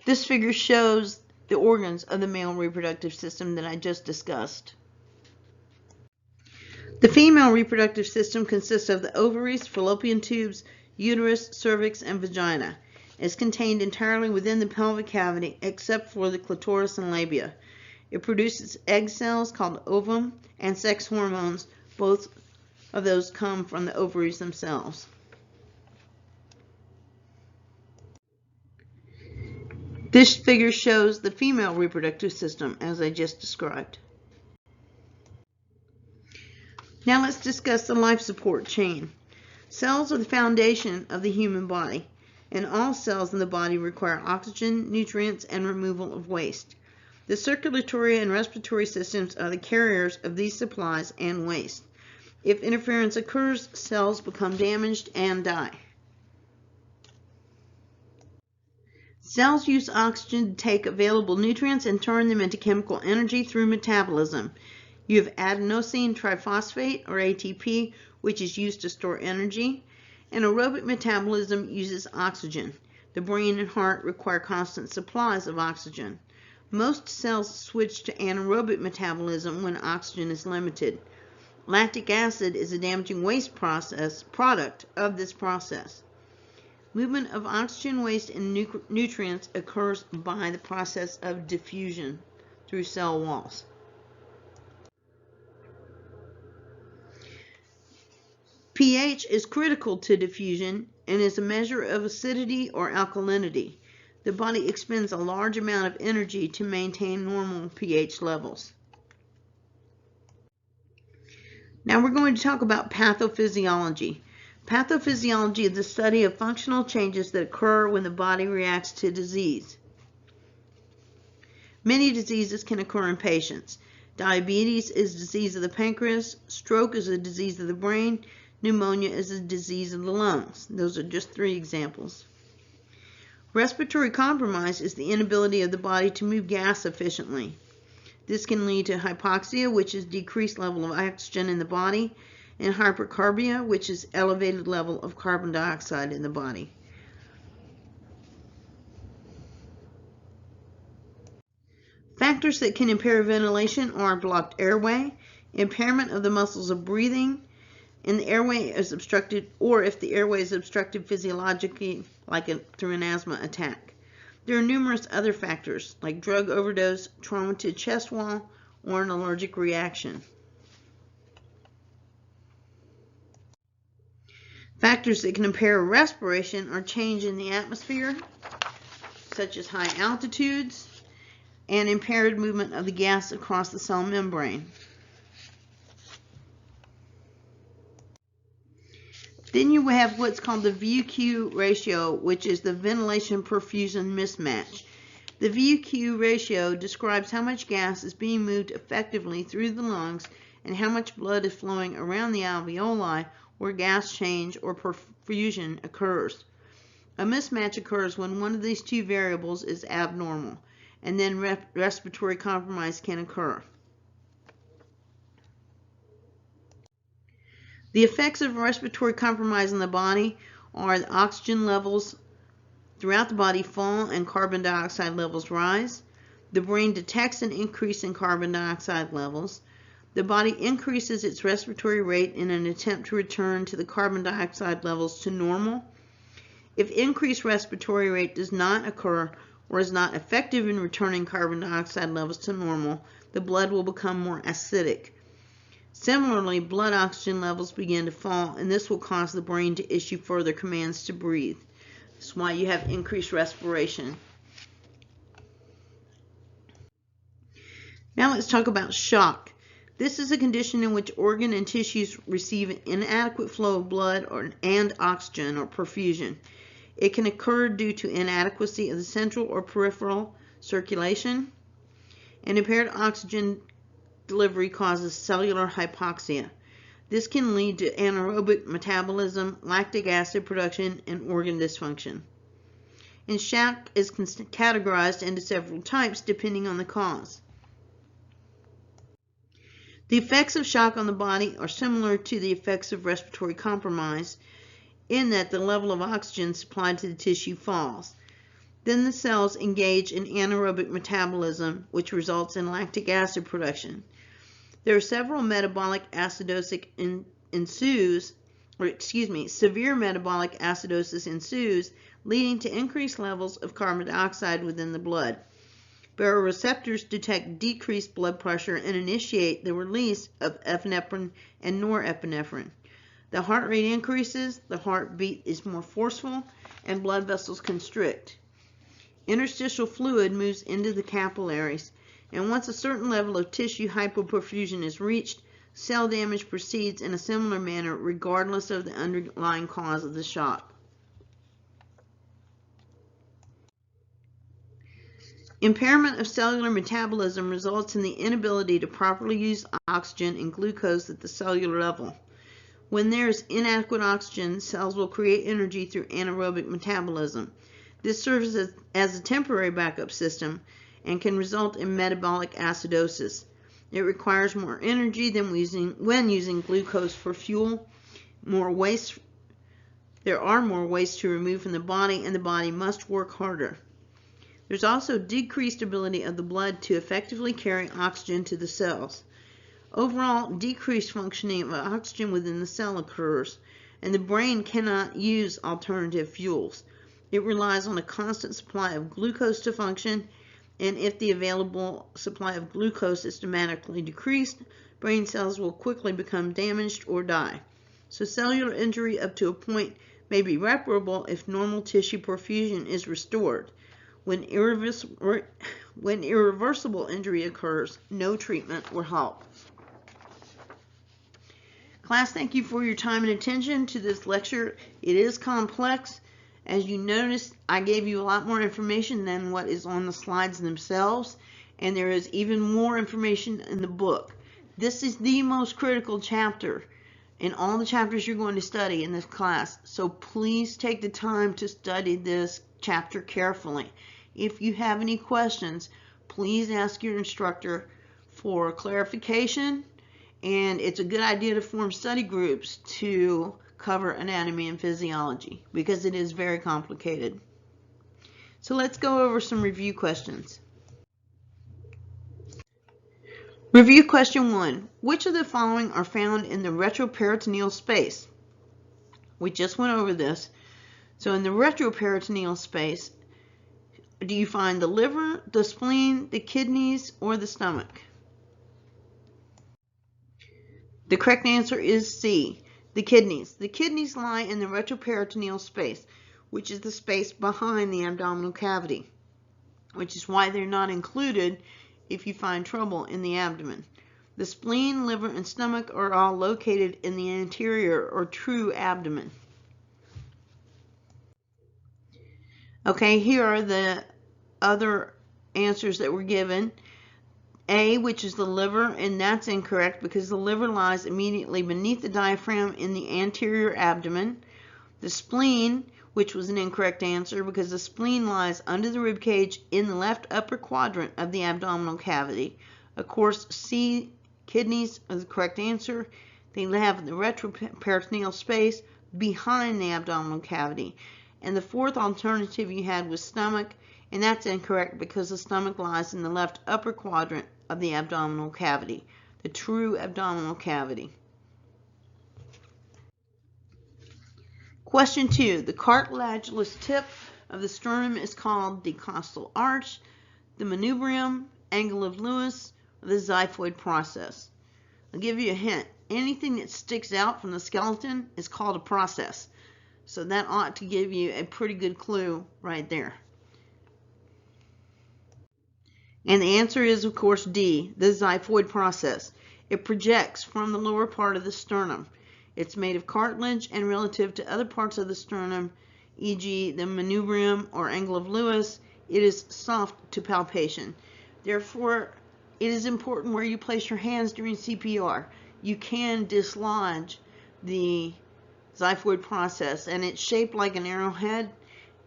This figure shows the organs of the male reproductive system that I just discussed. The female reproductive system consists of the ovaries, fallopian tubes, uterus, cervix, and vagina. It is contained entirely within the pelvic cavity except for the clitoris and labia. It produces egg cells called ovum and sex hormones. Both of those come from the ovaries themselves. This figure shows the female reproductive system as I just described. Now let's discuss the life support chain. Cells are the foundation of the human body, and all cells in the body require oxygen, nutrients, and removal of waste. The circulatory and respiratory systems are the carriers of these supplies and waste. If interference occurs, cells become damaged and die. Cells use oxygen to take available nutrients and turn them into chemical energy through metabolism. You have adenosine triphosphate, or ATP, which is used to store energy. And aerobic metabolism uses oxygen. The brain and heart require constant supplies of oxygen. Most cells switch to anaerobic metabolism when oxygen is limited. Lactic acid is a damaging waste product of this process. Movement of oxygen waste and nutrients occurs by the process of diffusion through cell walls. pH is critical to diffusion and is a measure of acidity or alkalinity. The body expends a large amount of energy to maintain normal pH levels. Now we're going to talk about pathophysiology. Pathophysiology is the study of functional changes that occur when the body reacts to disease. Many diseases can occur in patients. Diabetes is a disease of the pancreas, stroke is a disease of the brain, pneumonia is a disease of the lungs. Those are just 3 examples. Respiratory compromise is the inability of the body to move gas efficiently. This can lead to hypoxia, which is decreased level of oxygen in the body, and hypercarbia, which is elevated level of carbon dioxide in the body. Factors that can impair ventilation are blocked airway, impairment of the muscles of breathing, and the airway is obstructed, or if the airway is obstructed physiologically, like through an asthma attack. There are numerous other factors, like drug overdose, trauma to chest wall, or an allergic reaction. Factors that can impair respiration are change in the atmosphere, such as high altitudes, and impaired movement of the gas across the cell membrane. Then you have what's called the VQ ratio, which is the ventilation-perfusion mismatch. The VQ ratio describes how much gas is being moved effectively through the lungs and how much blood is flowing around the alveoli where gas change or perfusion occurs. A mismatch occurs when one of these 2 variables is abnormal, and then respiratory compromise can occur. The effects of respiratory compromise in the body are the oxygen levels throughout the body fall and carbon dioxide levels rise. The brain detects an increase in carbon dioxide levels. The body increases its respiratory rate in an attempt to return to the carbon dioxide levels to normal. If increased respiratory rate does not occur or is not effective in returning carbon dioxide levels to normal, the blood will become more acidic. Similarly, blood oxygen levels begin to fall, and this will cause the brain to issue further commands to breathe. That's why you have increased respiration. Now let's talk about shock. This is a condition in which organ and tissues receive an inadequate flow of blood and oxygen or perfusion. It can occur due to inadequacy of the central or peripheral circulation, and impaired oxygen delivery causes cellular hypoxia. This can lead to anaerobic metabolism, lactic acid production, and organ dysfunction. And shock is categorized into several types depending on the cause. The effects of shock on the body are similar to the effects of respiratory compromise in that the level of oxygen supplied to the tissue falls. Then the cells engage in anaerobic metabolism, which results in lactic acid production. There are several metabolic acidosis severe metabolic acidosis ensues, leading to increased levels of carbon dioxide within the blood. Baroreceptors detect decreased blood pressure and initiate the release of epinephrine and norepinephrine. The heart rate increases, the heartbeat is more forceful, and blood vessels constrict. Interstitial fluid moves into the capillaries, and once a certain level of tissue hypoperfusion is reached, cell damage proceeds in a similar manner regardless of the underlying cause of the shock. Impairment of cellular metabolism results in the inability to properly use oxygen and glucose at the cellular level. When there is inadequate oxygen, cells will create energy through anaerobic metabolism. This serves as a temporary backup system and can result in metabolic acidosis. It requires more energy than when using glucose for fuel. There are more waste to remove from the body, and the body must work harder. There's also decreased ability of the blood to effectively carry oxygen to the cells. Overall, decreased functioning of oxygen within the cell occurs, and the brain cannot use alternative fuels. It relies on a constant supply of glucose to function, and if the available supply of glucose is dramatically decreased, brain cells will quickly become damaged or die. So cellular injury up to a point may be reparable if normal tissue perfusion is restored. When irreversible injury occurs, no treatment will help. Class, thank you for your time and attention to this lecture. It is complex. As you noticed, I gave you a lot more information than what is on the slides themselves, and there is even more information in the book. This is the most critical chapter in all the chapters you're going to study in this class, so please take the time to study this chapter carefully. If you have any questions, please ask your instructor for clarification, and it's a good idea to form study groups to cover anatomy and physiology because it is very complicated. So let's go over some review questions. Review question 1. Which of the following are found in the retroperitoneal space? We just went over this. So in the retroperitoneal space, do you find the liver, the spleen, the kidneys, or the stomach? The correct answer is C, the kidneys. The kidneys lie in the retroperitoneal space, which is the space behind the abdominal cavity, which is why they're not included if you find trouble in the abdomen. The spleen, liver, and stomach are all located in the anterior or true abdomen. Okay, here are the other answers that were given. A, which is the liver, and that's incorrect because the liver lies immediately beneath the diaphragm in the anterior abdomen. The spleen, which was an incorrect answer because the spleen lies under the rib cage in the left upper quadrant of the abdominal cavity. Of course, C, kidneys, is the correct answer. They have in the retroperitoneal space behind the abdominal cavity. And the fourth alternative you had was stomach, and that's incorrect because the stomach lies in the left upper quadrant of the abdominal cavity, the true abdominal cavity. Question 2. The cartilaginous tip of the sternum is called the costal arch, the manubrium, angle of Lewis, or the xiphoid process. I'll give you a hint. Anything that sticks out from the skeleton is called a process. So that ought to give you a pretty good clue right there. And the answer is, of course, D, the xiphoid process. It projects from the lower part of the sternum. It's made of cartilage, and relative to other parts of the sternum, e.g. the manubrium or angle of Lewis, it is soft to palpation. Therefore, it is important where you place your hands during CPR. You can dislodge the xiphoid process, and it's shaped like an arrowhead,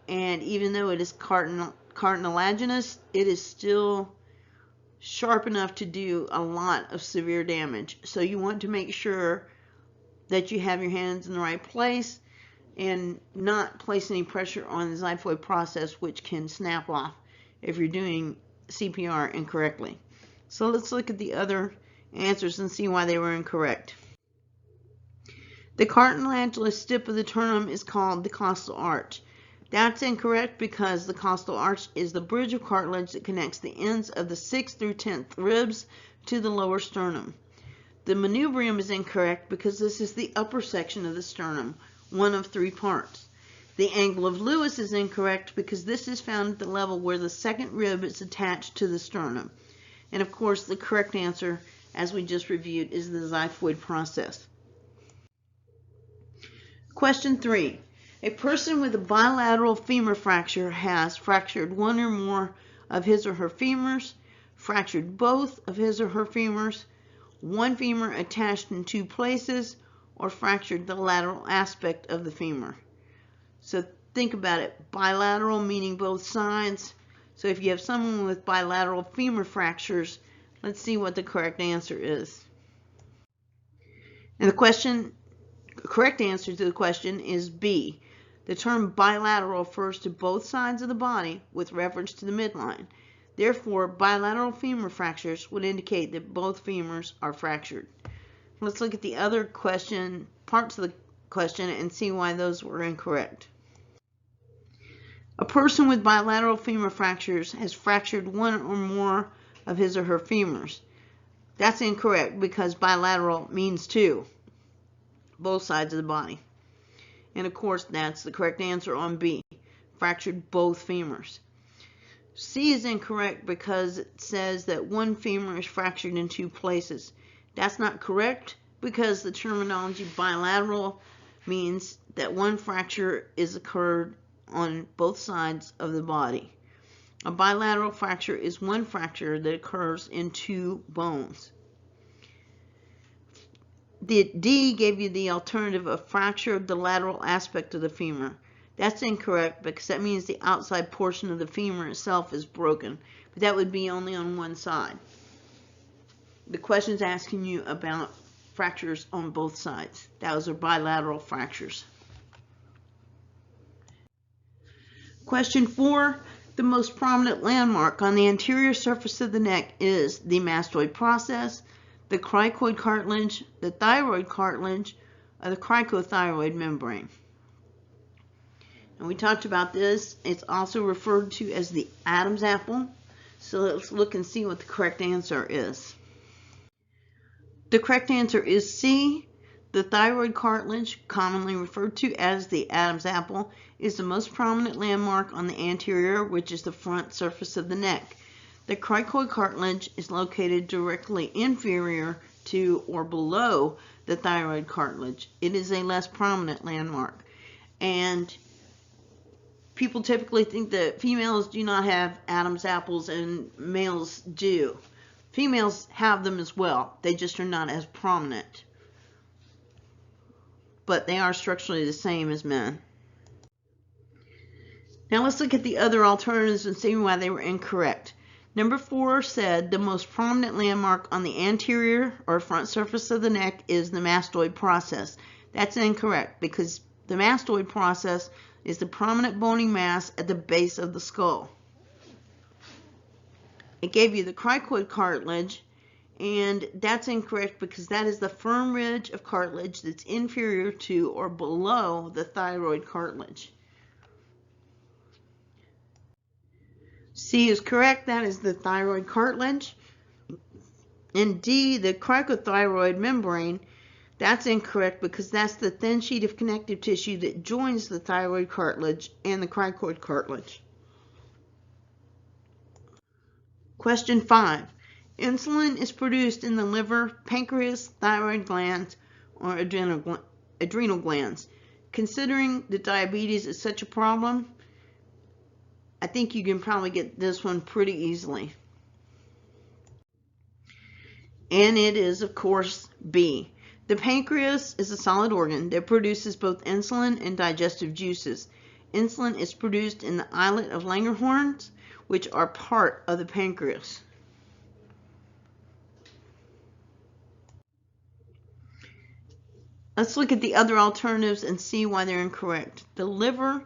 and even though it is cartilaginous, it is still sharp enough to do a lot of severe damage. So you want to make sure that you have your hands in the right place and not place any pressure on the xiphoid process, which can snap off if you're doing CPR incorrectly. So let's look at the other answers and see why they were incorrect. The cartilaginous tip of the sternum is called the costal arch. That's incorrect because the costal arch is the bridge of cartilage that connects the ends of the 6th through 10th ribs to the lower sternum. The manubrium is incorrect because this is the upper section of the sternum, one of 3 parts. The angle of Lewis is incorrect because this is found at the level where the 2nd rib is attached to the sternum. And of course, the correct answer, as we just reviewed, is the xiphoid process. Question 3. A person with a bilateral femur fracture has fractured one or more of his or her femurs, fractured both of his or her femurs, one femur attached in 2 places, or fractured the lateral aspect of the femur. So think about it. Bilateral meaning both sides. So if you have someone with bilateral femur fractures, let's see what the correct answer is. And the correct answer to the question is B. The term bilateral refers to both sides of the body with reference to the midline. Therefore, bilateral femur fractures would indicate that both femurs are fractured. Let's look at the other parts of the question, and see why those were incorrect. A person with bilateral femur fractures has fractured one or more of his or her femurs. That's incorrect because bilateral means two, both sides of the body. And of course, that's the correct answer on B, fractured both femurs. C is incorrect because it says that one femur is fractured in two places. That's not correct because the terminology bilateral means that one fracture is occurred on both sides of the body. A bilateral fracture is one fracture that occurs in two bones. The D gave you the alternative of fracture of the lateral aspect of the femur. That's incorrect because that means the outside portion of the femur itself is broken, but that would be only on one side. The question's asking you about fractures on both sides. Those are bilateral fractures. Question 4. The most prominent landmark on the anterior surface of the neck is the mastoid process, the cricoid cartilage, the thyroid cartilage, or the cricothyroid membrane. And we talked about this. It's also referred to as the Adam's apple. So let's look and see what the correct answer is. The correct answer is C. The thyroid cartilage, commonly referred to as the Adam's apple, is the most prominent landmark on the anterior, which is the front surface of the neck. The cricoid cartilage is located directly inferior to or below the thyroid cartilage. It is a less prominent landmark. And people typically think that females do not have Adam's apples and males do. Females have them as well. They just are not as prominent. But they are structurally the same as men. Now let's look at the other alternatives and see why they were incorrect. Number 4 said the most prominent landmark on the anterior or front surface of the neck is the mastoid process. That's incorrect because the mastoid process is the prominent bony mass at the base of the skull. It gave you the cricoid cartilage, and that's incorrect because that is the firm ridge of cartilage that's inferior to or below the thyroid cartilage. C is correct, that is the thyroid cartilage. And D, the cricothyroid membrane, that's incorrect because that's the thin sheet of connective tissue that joins the thyroid cartilage and the cricoid cartilage. Question 5. Insulin is produced in the liver, pancreas, thyroid glands, or adrenal glands. Considering that diabetes is such a problem, I think you can probably get this one pretty easily. And it is, of course, B. The pancreas is a solid organ that produces both insulin and digestive juices. Insulin is produced in the islet of Langerhans, which are part of the pancreas. Let's look at the other alternatives and see why they're incorrect. The liver,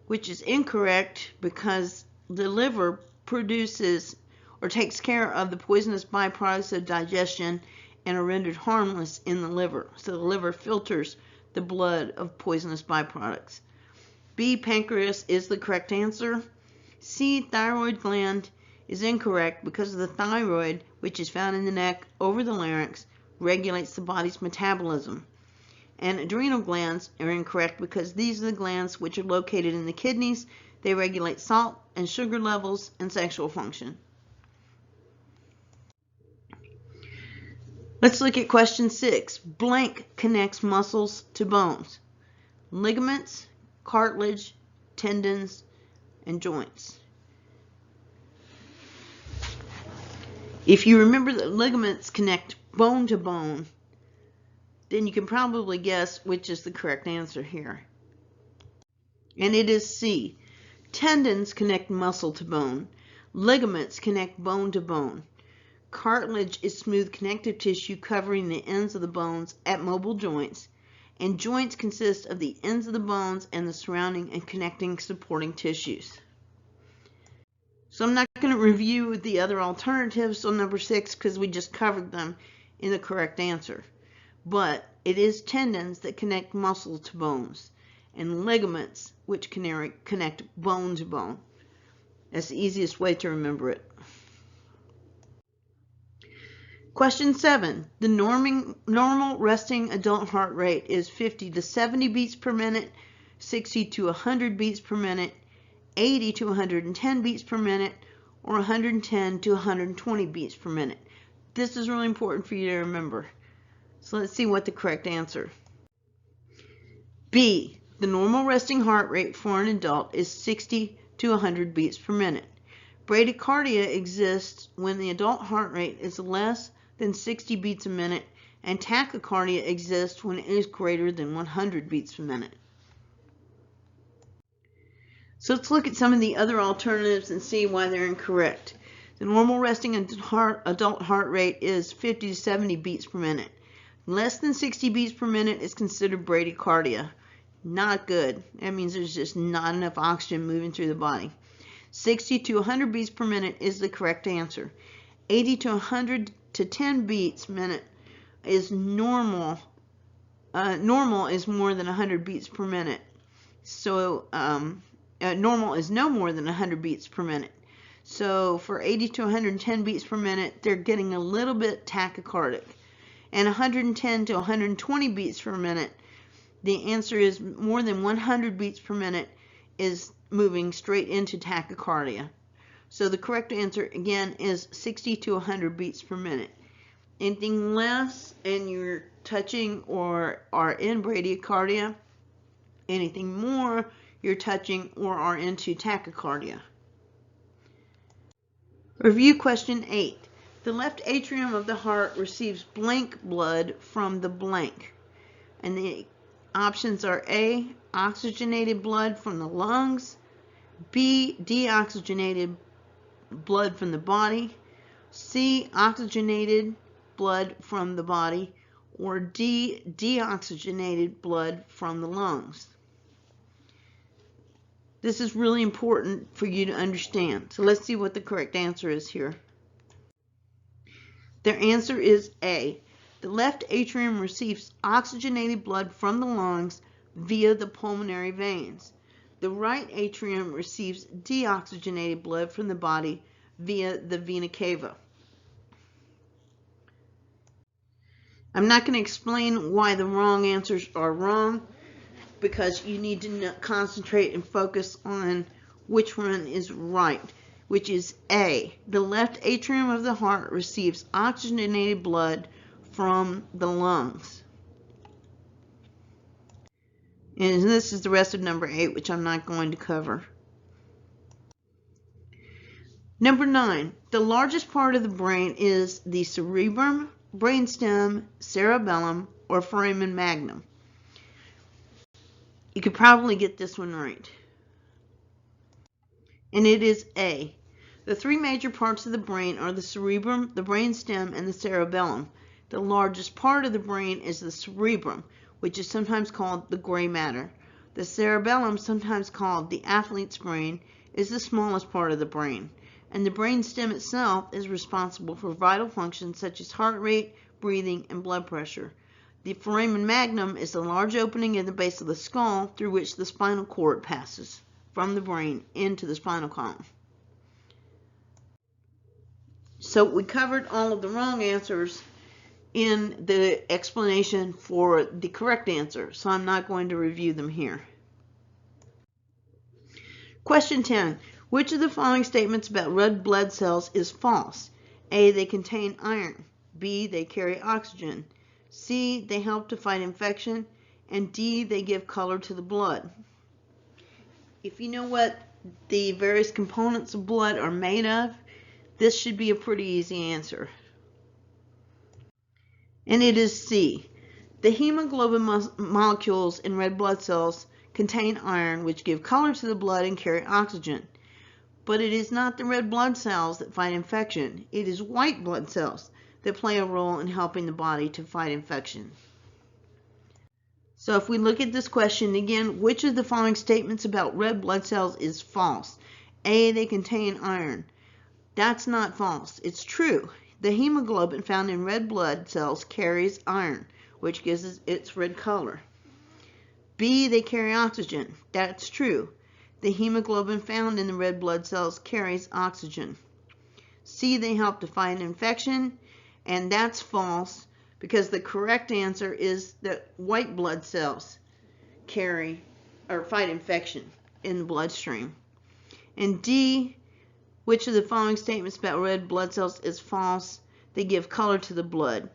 which is incorrect because the liver produces or takes care of the poisonous byproducts of digestion and are rendered harmless in the liver. So the liver filters the blood of poisonous byproducts. B, pancreas is the correct answer. C, thyroid gland is incorrect because the thyroid, which is found in the neck over the larynx, regulates the body's metabolism. And adrenal glands are incorrect because these are the glands which are located in the kidneys. They regulate salt and sugar levels and sexual function. Let's look at question 6. Blank connects muscles to bones. Ligaments, cartilage, tendons, and joints. If you remember that ligaments connect bone to bone, then you can probably guess which is the correct answer here. And it is C. Tendons connect muscle to bone. Ligaments connect bone to bone. Cartilage is smooth connective tissue covering the ends of the bones at mobile joints, and joints consist of the ends of the bones and the surrounding and connecting supporting tissues. So I'm not going to review the other alternatives on number 6 because we just covered them in the correct answer. But it is tendons that connect muscle to bones, and ligaments which connect bone to bone. That's the easiest way to remember it. Question 7. The normal resting adult heart rate is 50 to 70 beats per minute, 60 to 100 beats per minute, 80 to 110 beats per minute, or 110 to 120 beats per minute. This is really important for you to remember. So let's see what the correct answer. B. The normal resting heart rate for an adult is 60 to 100 beats per minute. Bradycardia exists when the adult heart rate is less than 60 beats a minute, and tachycardia exists when it is greater than 100 beats per minute. So let's look at some of the other alternatives and see why they're incorrect. The normal resting adult heart rate is 50 to 70 beats per minute. Less than 60 beats per minute is considered bradycardia. Not good. That means there's just not enough oxygen moving through the body. 60 to 100 beats per minute is the correct answer. 80 to 100 to 10 beats per minute is normal. Normal is more than 100 beats per minute. So normal is no more than 100 beats per minute. So for 80 to 110 beats per minute, they're getting a little bit tachycardic. And 110 to 120 beats per minute, the answer is more than 100 beats per minute is moving straight into tachycardia. So the correct answer, again, is 60 to 100 beats per minute. Anything less and you're touching or are in bradycardia. Anything more, you're touching or are into tachycardia. Review question 8. The left atrium of the heart receives blank blood from the blank. And the options are A, oxygenated blood from the lungs, B, deoxygenated blood from the body, C, oxygenated blood from the body, or D, deoxygenated blood from the lungs. This is really important for you to understand. So let's see what the correct answer is here. Their answer is A. The left atrium receives oxygenated blood from the lungs via the pulmonary veins. The right atrium receives deoxygenated blood from the body via the vena cava. I'm not going to explain why the wrong answers are wrong, because you need to concentrate and focus on which one is right, which is A. The left atrium of the heart receives oxygenated blood from the lungs. And this is the rest of number 8, which I'm not going to cover. Number 9, the largest part of the brain is the cerebrum, brainstem, cerebellum, or foramen magnum. You could probably get this one right. And it is A. The three major parts of the brain are the cerebrum, the brainstem, and the cerebellum. The largest part of the brain is the cerebrum, which is sometimes called the gray matter. The cerebellum, sometimes called the athlete's brain, is the smallest part of the brain. And the brainstem itself is responsible for vital functions such as heart rate, breathing, and blood pressure. The foramen magnum is the large opening in the base of the skull through which the spinal cord passes from the brain into the spinal column. So we covered all of the wrong answers in the explanation for the correct answer, so I'm not going to review them here. Question 10. Which of the following statements about red blood cells is false? A. They contain iron. B. They carry oxygen. C. They help to fight infection. And D. They give color to the blood. If you know what the various components of blood are made of, this should be a pretty easy answer. And it is C. The hemoglobin molecules in red blood cells contain iron, which give color to the blood and carry oxygen. But it is not the red blood cells that fight infection. It is white blood cells that play a role in helping the body to fight infection. So if we look at this question again, which of the following statements about red blood cells is false? A, they contain iron. That's not false. It's true. The hemoglobin found in red blood cells carries iron, which gives it its red color. B, they carry oxygen. That's true. The hemoglobin found in the red blood cells carries oxygen. C, they help to fight infection, and that's false because the correct answer is that white blood cells carry or fight infection in the bloodstream. And D, which of the following statements about red blood cells is false? They give color to the blood.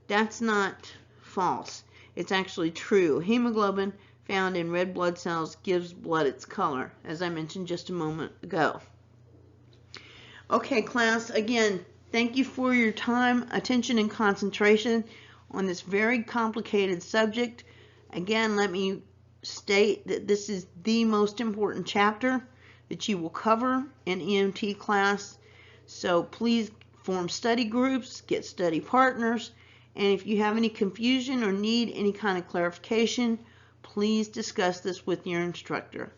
That's not false. It's actually true. Hemoglobin found in red blood cells gives blood its color, as I mentioned just a moment ago. Okay, class, again, thank you for your time, attention, and concentration on this very complicated subject. Again, let me state that this is the most important chapter that you will cover in EMT class. So please form study groups, get study partners, and if you have any confusion or need any kind of clarification, please discuss this with your instructor.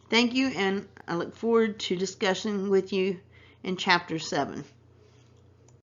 Thank you, and I look forward to discussing with you in Chapter 7.